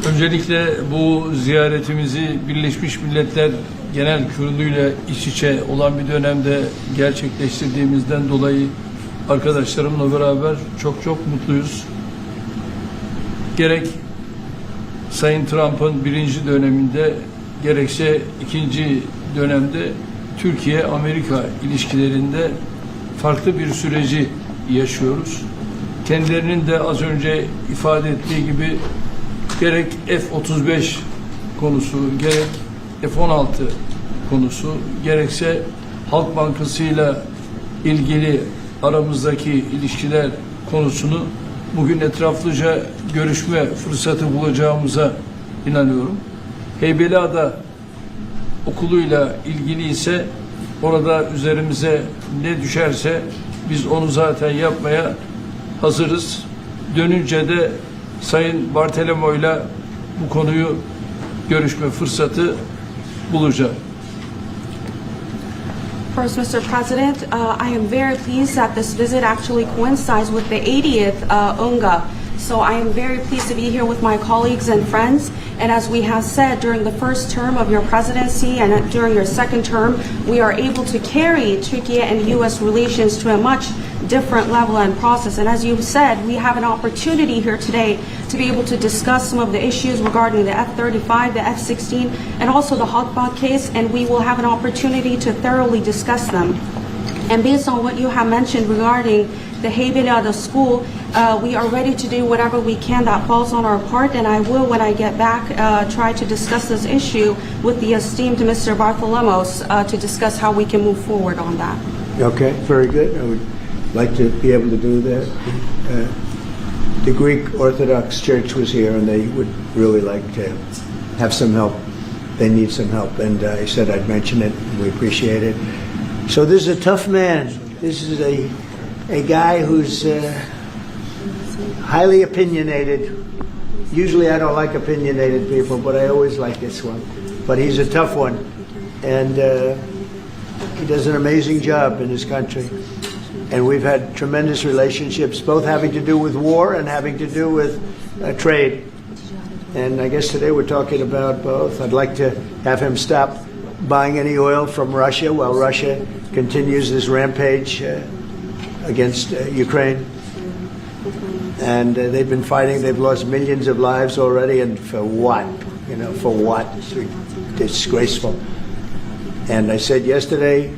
S4: Öncelikle bu ziyaretimizi Birleşmiş Milletler Genel Kurulu'yla iç içe olan bir dönemde gerçekleştirdiğimizden dolayı arkadaşlarımla beraber çok mutluyuz. Gerek Sayın Trump'ın birinci döneminde gerekse ikinci dönemde Türkiye-Amerika ilişkilerinde farklı bir süreci yaşıyoruz. Kendilerinin de az önce ifade ettiği gibi gerek F-35 konusu, gerek F-16 konusu, gerekse Halk Bankası'yla ilgili aramızdaki ilişkiler konusunu bugün etraflıca görüşme fırsatı bulacağımıza inanıyorum. Heybeliada okuluyla ilgili ise orada üzerimize ne düşerse biz onu zaten yapmaya hazırız. Dönünce de Sayın Bartolomeo'yla bu konuyu görüşme fırsatı bulacağım.
S5: First, Mr. President, I am very pleased that this visit actually coincides with the 80th UNGA. So I am very pleased to be here with my colleagues and friends. And as we have said, during the first term of your presidency and during your second term, we are able to carry Turkey and U.S. relations to a much different level and process. And as you said, we have an opportunity here today to be able to discuss some of the issues regarding the F-35, the F-16, and also the Halkbank case, and we will have an opportunity to thoroughly discuss them. And based on what you have mentioned regarding the Heybeliada school, we are ready to do whatever we can that falls on our part, and I will, when I get back, try to discuss this issue with the esteemed Mr. Bartholomos to discuss how we can move forward on that.
S2: Okay, very good. I would like to be able to do that. The Greek Orthodox Church was here, and they would really like to have some help. They need some help, and I said I'd mention it, and we appreciate it. So this is a tough man. This is a guy who's highly opinionated. Usually I don't like opinionated people, but I always like this one. But he's a tough one, and he does an amazing job in his country. And we've had tremendous relationships, both having to do with war and having to do with trade. And I guess today we're talking about both. I'd like to have him stop buying any oil from Russia while Russia continues this rampage against Ukraine. And they've been fighting. They've lost millions of lives already. And for what? You know, for what? It's disgraceful. And I said yesterday,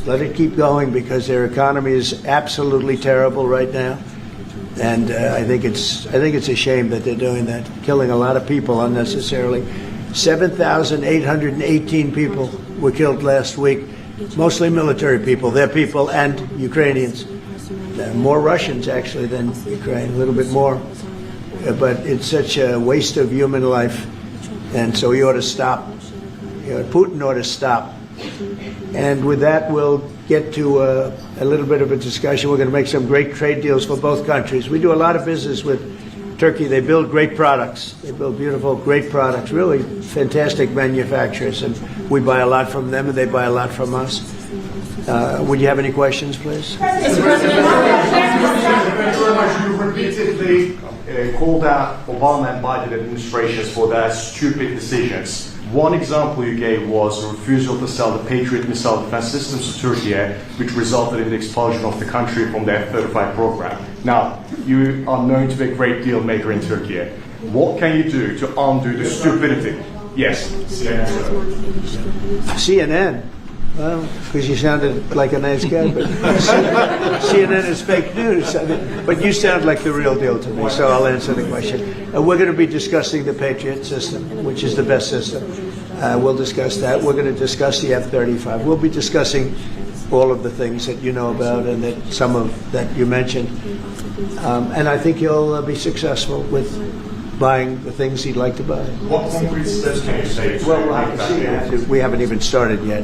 S2: let it keep going because their economy is absolutely terrible right now. And I think it's a shame that they're doing that, killing a lot of people unnecessarily. 7,818 people were killed last week, mostly military people, their people, and Ukrainians. More Russians, actually, than Ukraine, a little bit more. But it's such a waste of human life, and so he ought to stop. Putin ought to stop. And with that, we'll get to a little bit of a discussion. We're going to make some great trade deals for both countries. We do a lot of business with Turkey. They build great products. They build beautiful, great products, really fantastic manufacturers. And we buy a lot from them, and they buy a lot from us. Would you have any questions, please?
S6: Thank you very much. You repeatedly called out Obama and Biden administrations for their stupid decisions. One example you gave was a refusal to sell the Patriot missile defense systems to Turkey, which resulted in the expulsion of the country from the F-35 program. Now, you are known to be a great deal maker in Turkey. What can you do to undo the stupidity? Yes, CNN.
S2: CNN? Well, because you sounded like a nice guy, but CNN is fake news. I mean, but you sound like the real deal to me, so I'll answer the question. We're going to be discussing the Patriot system, which is the best system. We'll discuss that. We're going to discuss the F-35. We'll be discussing all of the things that you know about and that some of that you mentioned. And I think he'll be successful with buying the things he'd like to buy.
S6: What concrete steps can you say?
S2: Well, we'll have to see. We haven't even started yet,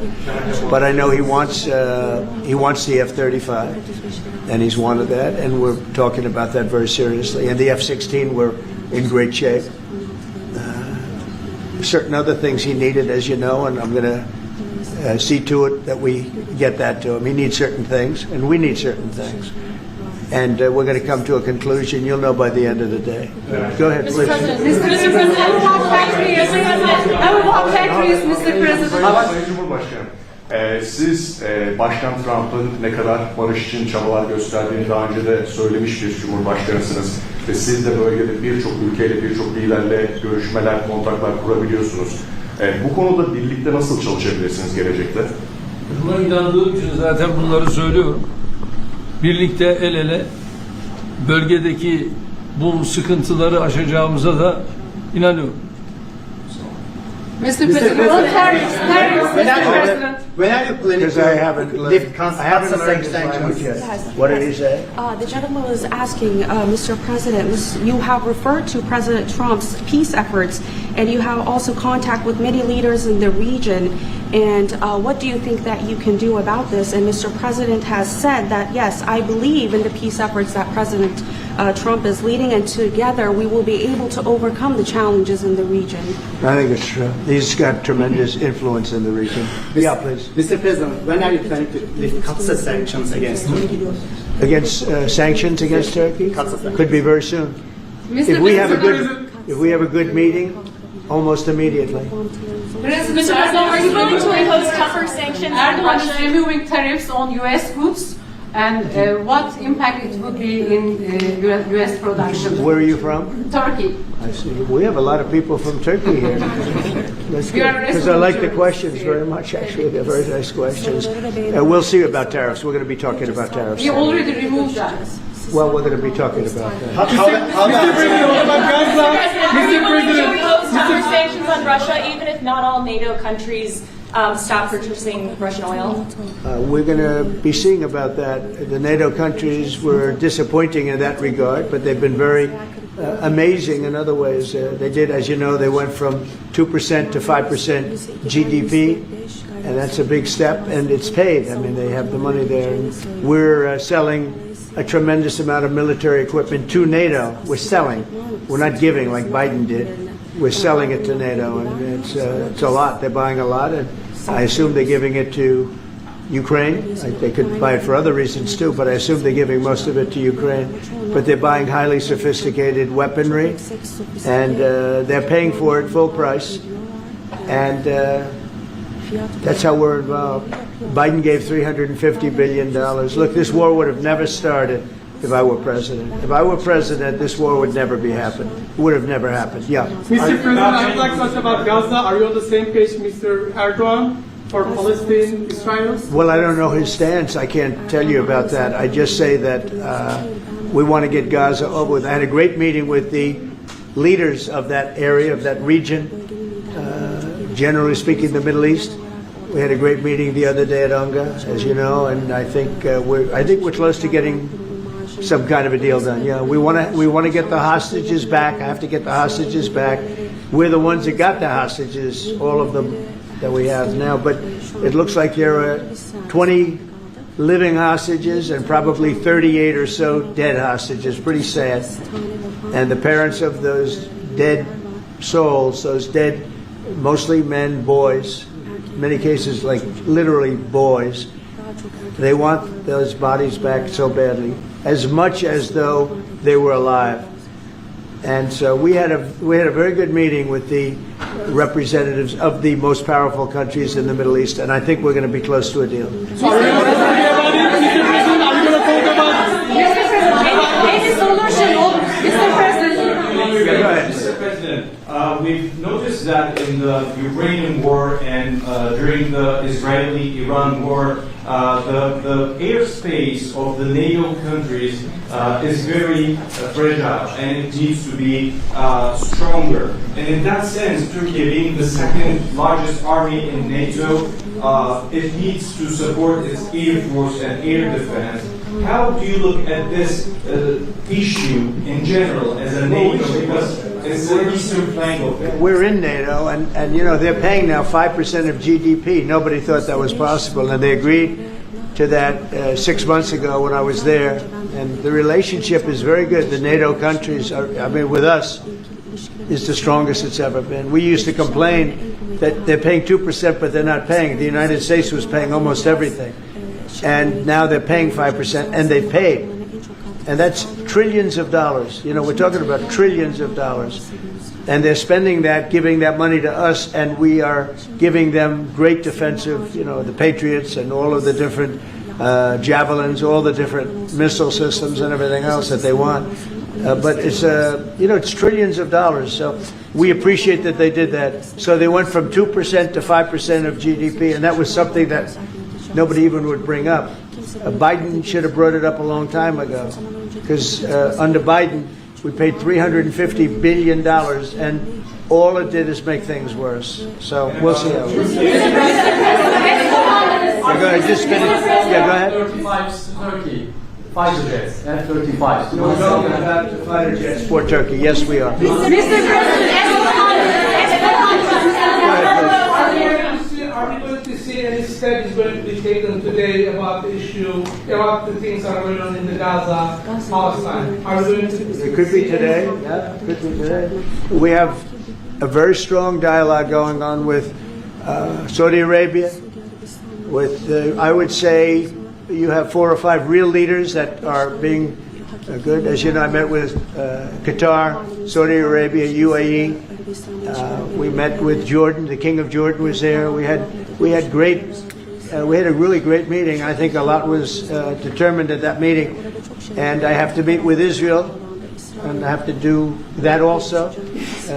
S2: but I know he wants the F-35, and he's wanted that, and we're talking about that very seriously. And the F-16, we're in great shape. Certain other things he needed, as you know, and I'm going to see to it that we get that to him. He needs certain things, and we need certain things. And we're going to come to a conclusion. You'll know by the end of the day. Go ahead, please.
S7: Mr. President, I will walk back to you. I will walk back to you, Mr. President.
S6: Sayın Cumhurbaşkanım, siz Başkan Trump'ın ne kadar barış için çabalar gösterdiğini daha önce de söylemiş bir Cumhurbaşkanısınız. Ve siz de bölgede birçok ülkeyle, birçok liderle görüşmeler, kontaklar kurabiliyorsunuz. Bu konuda birlikte nasıl çalışabilirsiniz gelecekte?
S4: Buna inandığım için zaten bunları söylüyorum. Birlikte el ele bölgedeki bu sıkıntıları aşacağımıza da inanıyorum.
S7: Mr. President, on tariffs, Mr. President.
S8: When are you planning
S2: Because I haven't learned this language yet. What did he say?
S5: The gentleman was asking, Mr. President, you have referred to President Trump's peace efforts, and you have also contact with many leaders in the region. And what do you think that you can do about this? And Mr. President has said that, yes, I believe in the peace efforts that President Trump is leading, and together we will be able to overcome the challenges in the region.
S2: I think it's true. He's got tremendous influence in the region. Yeah, please.
S8: Mr. President, when are you planning to lift CAATSA sanctions against Turkey?
S2: Against sanctions against Turkey? Could be very soon. If we have a good meeting, almost immediately.
S7: Mr. President, are you going to impose tougher sanctions on Russia? Erdogan is removing tariffs on U.S. goods, and what impact it would be in U.S. production?
S2: Where are you from?
S7: Turkey.
S2: I see. We have a lot of people from Turkey here. That's good. Because I like the questions very much, actually. They're very nice questions. We'll see about tariffs. We're going to be talking about tariffs.
S7: You already removed that.
S2: Well, we're going to be talking about that.
S7: Mr. President, impose tougher sanctions on Russia, even if not all NATO countries stop purchasing Russian oil?
S2: We're going to be seeing about that. The NATO countries were disappointing in that regard, but they've been very amazing in other ways. They did, as you know, they went from 2% to 5% GDP, and that's a big step, and it's paid. I mean, they have the money there. And we're selling a tremendous amount of military equipment to NATO. We're selling. We're not giving like Biden did. We're selling it to NATO, and it's a lot. They're buying a lot, and I assume they're giving it to Ukraine. They could buy it for other reasons too, but I assume they're giving most of it to Ukraine. But they're buying highly sophisticated weaponry, and they're paying for it full price, and that's how we're involved. Biden gave $350 billion. Look, this war would have never started if I were president. If I were president, this war would never be happened. It would have never happened. Yeah.
S9: Mr. President, I'd like to ask about Gaza. Are you on the same page, Mr. Erdogan, for Palestine, Israel?
S2: Well, I don't know his stance. I can't tell you about that. I just say that we want to get Gaza over with. I had a great meeting with the leaders of that area, of that region, generally speaking, the Middle East. We had a great meeting the other day at UNGA, as you know, and I think we're close to getting some kind of a deal done. Yeah, we want to get the hostages back. I have to get the hostages back. We're the ones that got the hostages, all of them that we have now. But it looks like there are 20 living hostages and probably 38 or so dead hostages. Pretty sad. And the parents of those dead souls, those dead, mostly men, boys, in many cases like literally boys, they want those bodies back so badly, as much as though they were alive. And so we had a very good meeting with the representatives of the most powerful countries in the Middle East, and I think we're going to be close to a deal.
S7: Mr.
S10: President, we've noticed that in the Ukrainian war and during the Israeli-Iran war, the airspace of the NATO countries is very fragile, and it needs to be stronger. And in that sense, Turkey being the second largest army in NATO, it needs to support its air force and air defense. How do you look at this issue in general as a NATO? Because it's the eastern flank of it.
S2: We're in NATO, and you know, they're paying now 5% of GDP. Nobody thought that was possible, and they agreed to that 6 months ago when I was there. And the relationship is very good. The NATO countries, with us, is the strongest it's ever been. We used to complain that they're paying 2%, but they're not paying. The United States was paying almost everything. And now they're paying 5%, and they paid. And that's trillions of dollars. You know, we're talking about trillions of dollars. And they're spending that, giving that money to us, and we are giving them great defensive, you know, the Patriots and all of the different javelins, all the different missile systems and everything else that they want. But it's, it's trillions of dollars. So we appreciate that they did that. So they went from 2% to 5% of GDP, and that was something that nobody even would bring up. Biden should have brought it up a long time ago, because under Biden, we paid $350 billion, and all it did is make things worse. So we'll see how it goes. Go ahead, just finish. Yeah, go ahead.
S11: 35 Turkey. Fighter jets, F-35.
S2: We're talking about the fighter jets for Turkey. Yes, we are.
S7: Mr. President,
S9: Are we going to see any steps going to be taken today about the issue, about the things that are going on in the Gaza, Palestine? Are we going to?
S2: It could be today. Yeah, it could be today. We have a very strong dialogue going on with Saudi Arabia. With I would say you have 4 or 5 real leaders that are being good. As you know, I met with Qatar, Saudi Arabia, UAE. We met with Jordan. The King of Jordan was there. We had a really great meeting. I think a lot was determined at that meeting. And I have to meet with Israel, and I have to do that also.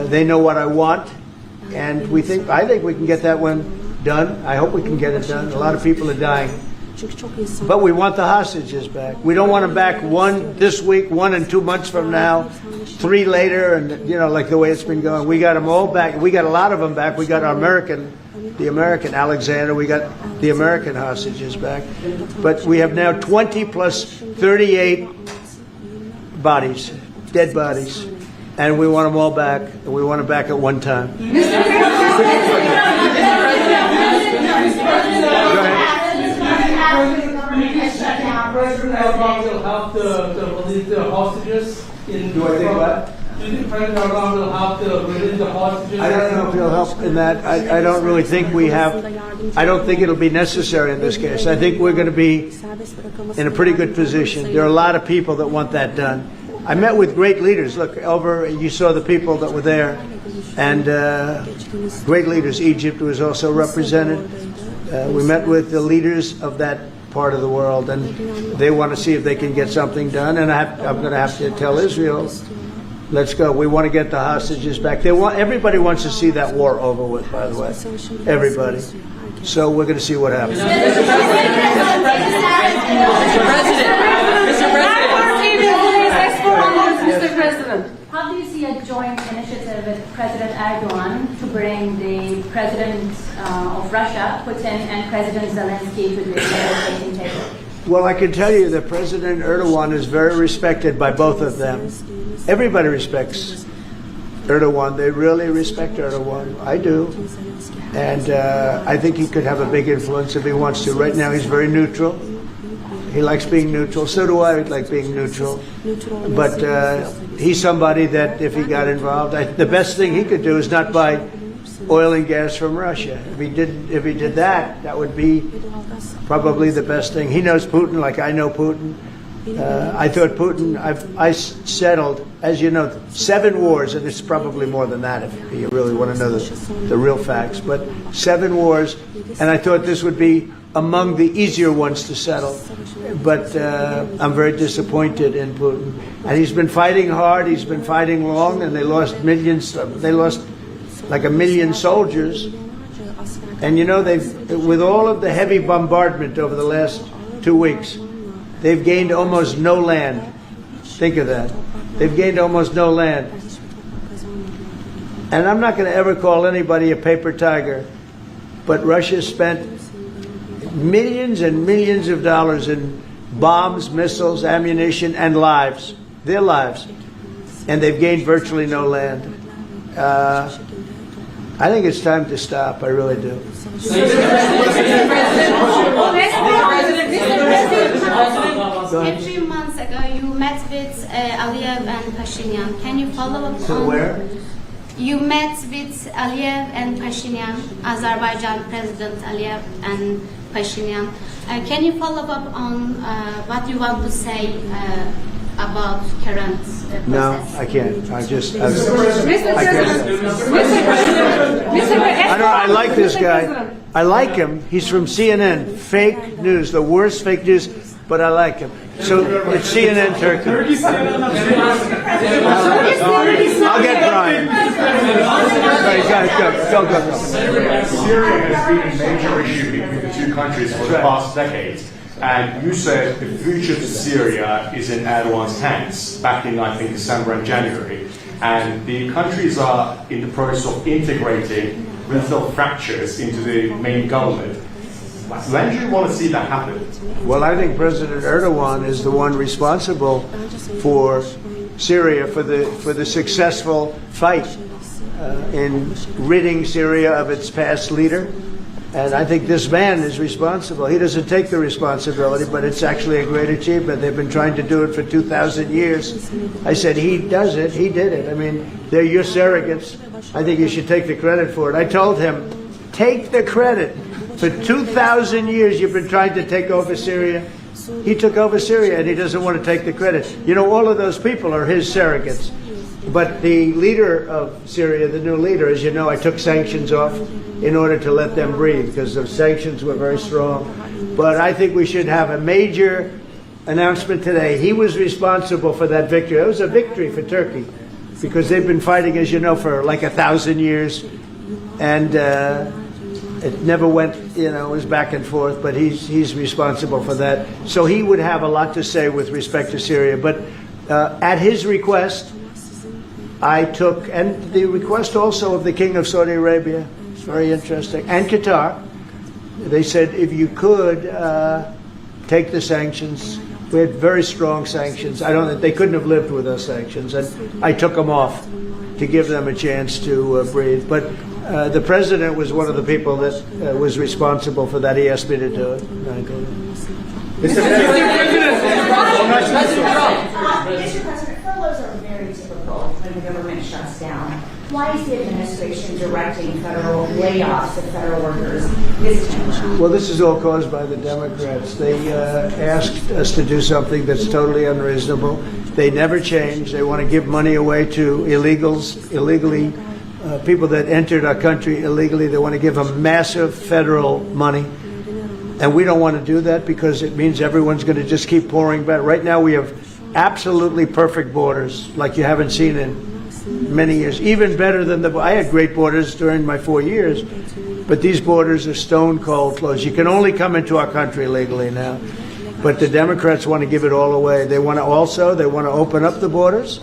S2: They know what I want, and I think we can get that one done. I hope we can get it done. A lot of people are dying. But we want the hostages back. We don't want them back 1 this week, 1 and 2 months from now, 3 later, and like the way it's been going. We got them all back. We got a lot of them back. We got the American Alexander. We got the American hostages back. But we have now 20 plus 38 bodies, dead bodies, and we want them all back. And we want them back at one time.
S9: President Erdogan will help to release the hostages? Do I think what? Do you think President Erdogan will help to release the hostages?
S2: I don't know if he'll help in that. I don't really think we have. I don't think it'll be necessary in this case. I think we're going to be in a pretty good position. There are a lot of people that want that done. I met with great leaders. Look, you saw the people that were there, and great leaders. Egypt was also represented. We met with the leaders of that part of the world, and they want to see if they can get something done. And I'm going to have to tell Israel, let's go. We want to get the hostages back. Everybody wants to see that war over with, by the way. Everybody. So we're going to see what happens.
S7: Mr. President, how do you see a joint initiative with President Erdogan to bring the President of Russia, Putin, and President Zelensky to the negotiating table?
S2: Well, I can tell you that President Erdogan is very respected by both of them. Everybody respects Erdogan. They really respect Erdogan. I do. And I think he could have a big influence if he wants to. Right now, he's very neutral. He likes being neutral. So do I like being neutral. But he's somebody that if he got involved, the best thing he could do is not buy oil and gas from Russia. If he did that, that would be probably the best thing. He knows Putin like I know Putin. I thought Putin, I settled, as you know, 7 wars, and it's probably more than that if you really want to know the real facts, but 7 wars, and I thought this would be among the easier ones to settle. But I'm very disappointed in Putin. And he's been fighting hard, he's been fighting long, and they lost millions, they lost like 1 million soldiers. And with all of the heavy bombardment over the last 2 weeks, they've gained almost no land. Think of that. They've gained almost no land. And I'm not going to ever call anybody a paper tiger, but Russia spent millions and millions of dollars in bombs, missiles, ammunition, and lives, their lives. And they've gained virtually no land. I think it's time to stop. I really do.
S12: A few months ago, you met with Aliyev and Pashinyan. Can you follow up
S2: So
S12: on
S2: where?
S12: You met with Aliyev and Pashinyan, Azerbaijan President Aliyev and Pashinyan. Can you follow up on what you want to say about current process?
S2: No, I can't. I like this guy. I like him. He's from CNN. Fake news, the worst fake news, but I like him. So it's CNN Turkey. I'll get Brian. Go.
S6: Syria has been a major issue between the two countries for the past decades. And you said the future of Syria is in Erdogan's hands back in, I think, December and January. and the countries are in the process of integrating regional fractures into the main government. When do you want to see that happen?
S2: Well, I think President Erdogan is the one responsible for Syria, for the successful fight in ridding Syria of its past leader. And I think this man is responsible. He doesn't take the responsibility, but it's actually a great achievement. They've been trying to do it for 2,000 years. I said, he does it. He did it. I mean, they're your surrogates. I think you should take the credit for it. I told him, take the credit. For 2,000 years, you've been trying to take over Syria. He took over Syria, and he doesn't want to take the credit. You know, all of those people are his surrogates. But the leader of Syria, the new leader, as you know, I took sanctions off in order to let them breathe because the sanctions were very strong. But I think we should have a major announcement today. He was responsible for that victory. It was a victory for Turkey because they've been fighting, as you know, for like 1,000 years. And it never went, it was back and forth, but he's responsible for that. So he would have a lot to say with respect to Syria. But at his request, I took, and the request also of the King of Saudi Arabia, it's very interesting, and Qatar, they said if you could take the sanctions. We had very strong sanctions. They couldn't have lived with those sanctions, and I took them off to give them a chance to breathe. But the president was one of the people that was responsible for that. He asked me to do it.
S13: Mr. President, furloughs are very typical when the government shuts down. Why is the administration directing federal layoffs of federal workers this time?
S2: Well, this is all caused by the Democrats. They asked us to do something that's totally unreasonable. They never change. They want to give money away to illegally, people that entered our country illegally. They want to give them massive federal money. And we don't want to do that because it means everyone's going to just keep pouring back. Right now we have absolutely perfect borders like you haven't seen in many years. Even better than I had great borders during my 4 years, but these borders are stone cold closed. You can only come into our country legally now. But the Democrats want to give it all away. They want to open up the borders.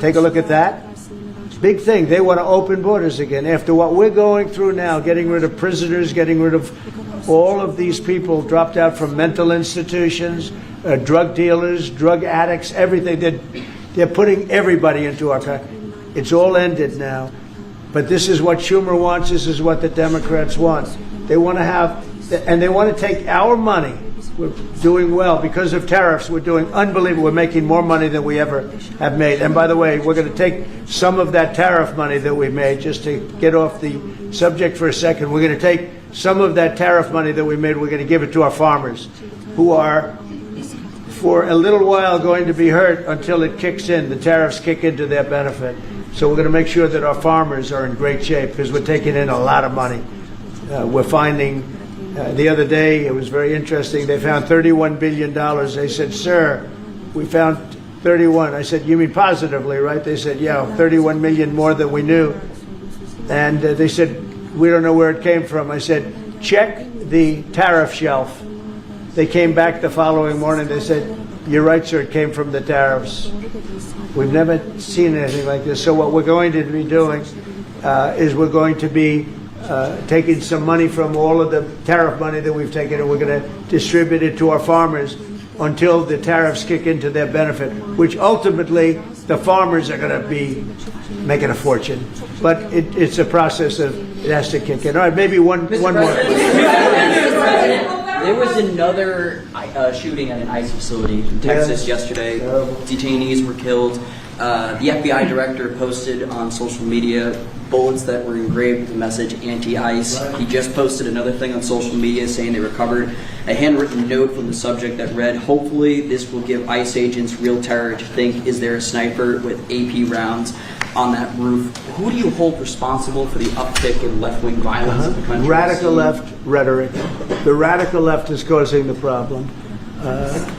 S2: Take a look at that. Big thing. They want to open borders again. After what we're going through now, getting rid of prisoners, getting rid of all of these people dropped out from mental institutions, drug dealers, drug addicts, everything. They're putting everybody into our country. It's all ended now. But this is what Schumer wants. This is what the Democrats want. They want to have, and they want to take our money. We're doing well because of tariffs. We're doing unbelievable. We're making more money than we ever have made. And by the way, we're going to take some of that tariff money that we made, just to get off the subject for a second. We're going to take some of that tariff money that we made. We're going to give it to our farmers, who are, for a little while, going to be hurt until it kicks in. The tariffs kick into their benefit. So we're going to make sure that our farmers are in great shape because we're taking in a lot of money. We're finding. The other day, it was very interesting. They found $31 billion. They said, "Sir, we found 31." I said, "You mean positively, right?" They said, "Yeah, 31 million more than we knew." And they said, "We don't know where it came from." I said, "Check the tariff shelf." They came back the following morning. They said, "You're right, sir. It came from the tariffs." We've never seen anything like this. So what we're going to be doing is we're going to be taking some money from all of the tariff money that we've taken, and we're going to distribute it to our farmers until the tariffs kick into their benefit, which ultimately the farmers are going to be making a fortune. But it's a process of it has to kick in. All right, maybe one more.
S14: There was another shooting at an ICE facility in Texas yesterday. Detainees were killed. The FBI director posted on social media bullets that were engraved with the message anti-ICE. He just posted another thing on social media saying they recovered a handwritten note from the subject that read, "Hopefully this will give ICE agents real terror to think, is there a sniper with AP rounds on that roof?" Who do you hold responsible for the uptick in left-wing violence in the country?
S2: Radical left rhetoric. The radical left is causing the problem.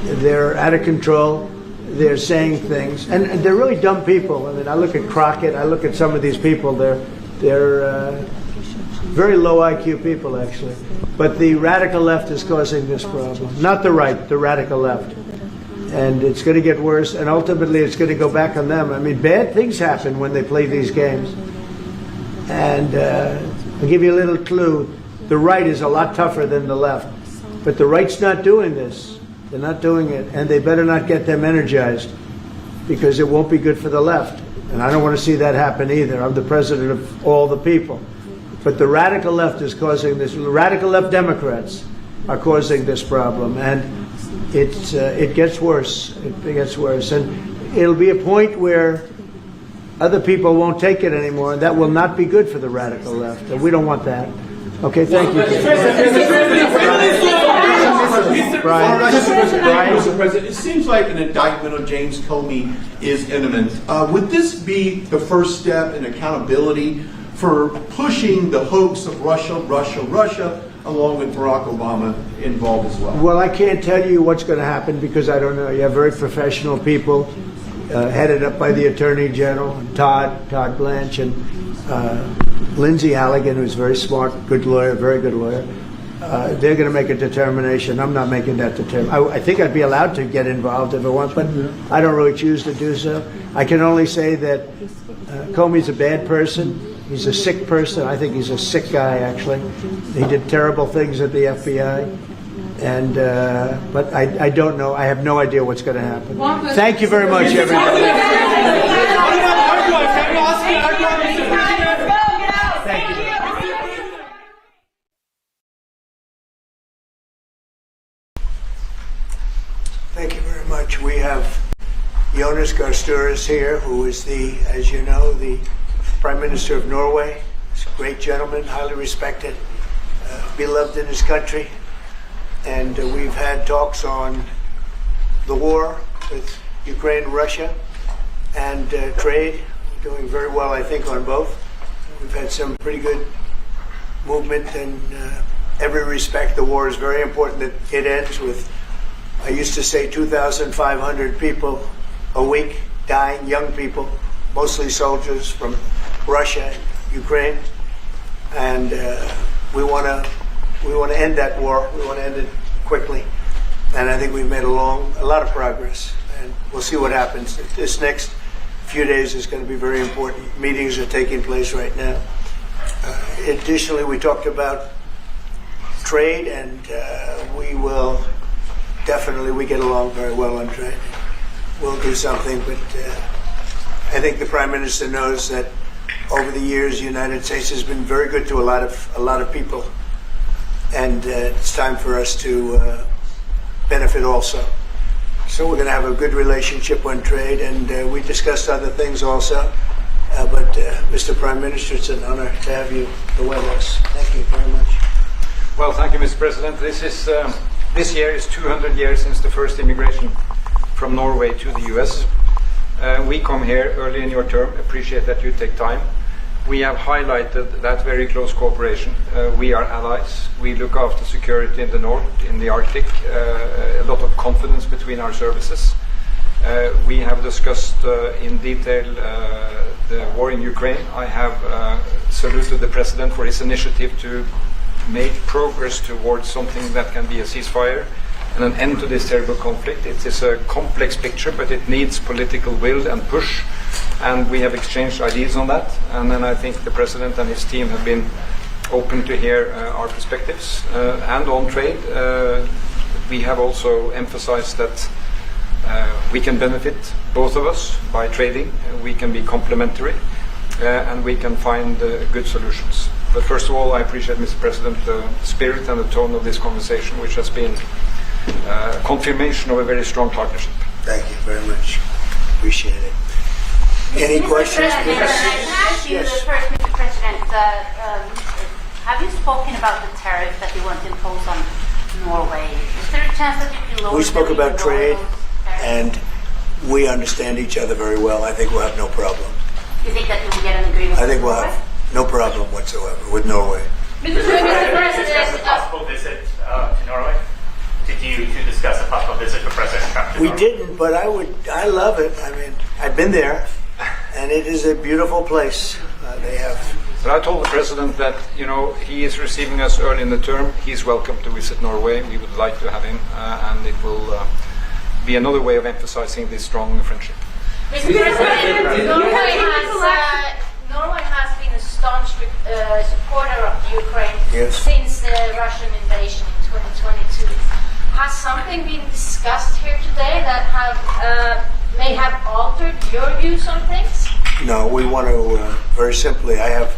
S2: They're out of control. They're saying things, and they're really dumb people. I mean, I look at Crockett. I look at some of these people. They're very low IQ people, actually. But the radical left is causing this problem. Not the right, the radical left. and it's going to get worse, and ultimately it's going to go back on them. I mean, bad things happen when they play these games. And I'll give you a little clue. The right is a lot tougher than the left. But the right's not doing this. They're not doing it, and they better not get them energized, because it won't be good for the left. And I don't want to see that happen either. I'm the president of all the people. But the radical left is causing this. Radical left Democrats are causing this problem, and it gets worse. It gets worse, and it'll be a point where other people won't take it anymore, and that will not be good for the radical left. And we don't want that. Okay, thank you.
S15: Mr. President, it seems like an indictment on James Comey is imminent. Would this be the first step in accountability for pushing the hoax of Russia, along with Barack Obama involved as well?
S2: Well, I can't tell you what's going to happen because I don't know. You have very professional people headed up by the Attorney General, Todd Blanche, and Lindsay Halligan, who's very smart, good lawyer, very good lawyer. They're going to make a determination. I'm not making that determination. I think I'd be allowed to get involved if I want, but I don't really choose to do so. I can only say that Comey's a bad person. He's a sick person. I think he's a sick guy, actually. He did terrible things at the FBI. And but I don't know. I have no idea what's going to happen. Thank you very much, everybody. Thank you. Thank you very much. We have Jonas Gahr Støre here, who is as you know, the Prime Minister of Norway. He's a great gentleman, highly respected, beloved in his country. And we've had talks on the war with Ukraine and Russia and trade. We're doing very well, I think, on both. We've had some pretty good movement in every respect. The war is very important that it ends with, I used to say, 2,500 people a week dying, young people, mostly soldiers from Russia and Ukraine. And we want to end that war. We want to end it quickly. And I think we've made a lot of progress. And we'll see what happens. This next few days is going to be very important. Meetings are taking place right now. Additionally, we talked about trade, and we get along very well on trade. We'll do something, but I think the Prime Minister knows that over the years, the United States has been very good to a lot of people, and it's time for us to benefit also. So we're going to have a good relationship on trade, and we discussed other things also. But Mr. Prime Minister, it's an honor to have you with us. Thank you very much.
S16: Well, thank you, Mr. President. This year is 200 years since the first immigration from Norway to the U.S. We come here early in your term. Appreciate that you take time. We have highlighted that very close cooperation. We are allies. We look after security in the north, in the Arctic. A lot of confidence between our services. We have discussed in detail the war in Ukraine. I have saluted the President for his initiative to make progress towards something that can be a ceasefire and an end to this terrible conflict. It is a complex picture, but it needs political will and push, and we have exchanged ideas on that. And then I think the President and his team have been open to hear our perspectives. And on trade, we have also emphasized that we can benefit, both of us, by trading. We can be complementary, and we can find good solutions. But first of all, I appreciate, Mr. President, the spirit and the tone of this conversation, which has been confirmation of a very strong partnership.
S2: Thank you very much. Appreciate it. Any questions, please?
S17: Yes. First, Mr. President, have you spoken about the tariff that you want to impose on Norway? Is there a chance that you can lower?
S2: We spoke about trade, and we understand each other very well. I think we'll have no problem.
S17: You think that you will get an agreement?
S2: I think we'll have no problem whatsoever with Norway.
S17: Mr. President,
S18: discuss a possible visit to Norway? Did you discuss a possible visit for President Trump to
S2: We
S18: Norway?
S2: didn't, but I love it. I mean, I've been there, and it is a beautiful place. They have.
S16: But I told the President that, he is receiving us early in the term. He's welcome to visit Norway. We would like to have him, and it will be another way of emphasizing this strong friendship.
S17: Mr. President, Norway has been a staunch supporter of Ukraine since the Russian invasion in 2022. Has something been discussed here today that may have altered your views on things?
S2: No, we want to, very simply, I have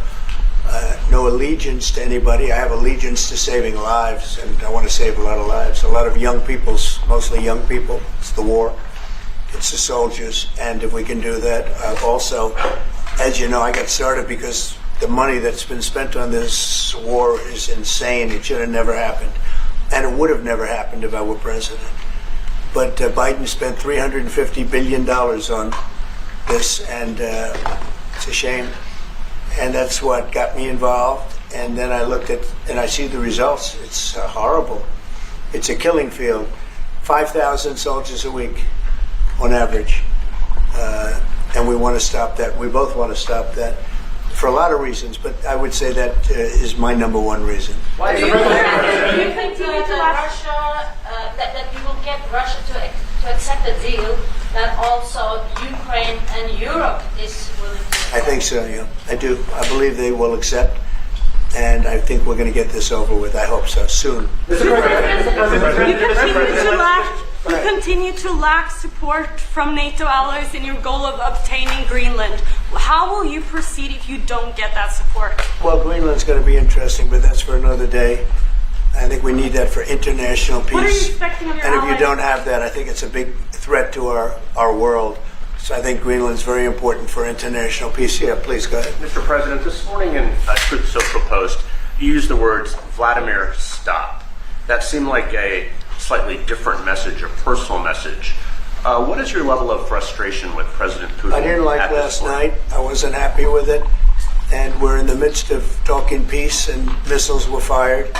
S2: no allegiance to anybody. I have allegiance to saving lives, and I want to save a lot of lives. A lot of young people, mostly young people. It's the war. It's the soldiers. And if we can do that, also, as you know, I got started because the money that's been spent on this war is insane. It should have never happened. And it would have never happened if I were president. But Biden spent $350 billion on this, and it's a shame. And that's what got me involved. And then I looked at, and I see the results. It's horrible. It's a killing field. 5,000 soldiers a week on average. And we want to stop that. We both want to stop that for a lot of reasons, but I would say that is my number one reason.
S17: Why do you think that you will get Russia to accept a deal that also Ukraine and Europe is willing to accept?
S2: I think so, yeah. I do. I believe they will accept, and I think we're going to get this over with. I hope so, soon.
S19: You continue to lack support from NATO allies in your goal of obtaining Greenland. How will you proceed if you don't get that support?
S2: Well, Greenland's going to be interesting, but that's for another day. I think we need that for international peace.
S19: What are you expecting of your
S2: And if
S19: allies?
S2: you don't have that, I think it's a big threat to our world. So I think Greenland's very important for international peace. Yeah, please go ahead.
S20: Mr. President, this morning in Truth Social Post, you used the words, Vladimir, stop. That seemed like a slightly different message, a personal message. What is your level of frustration with President Putin?
S2: I didn't like last night. I wasn't happy with it. And we're in the midst of talking peace, and missiles were fired.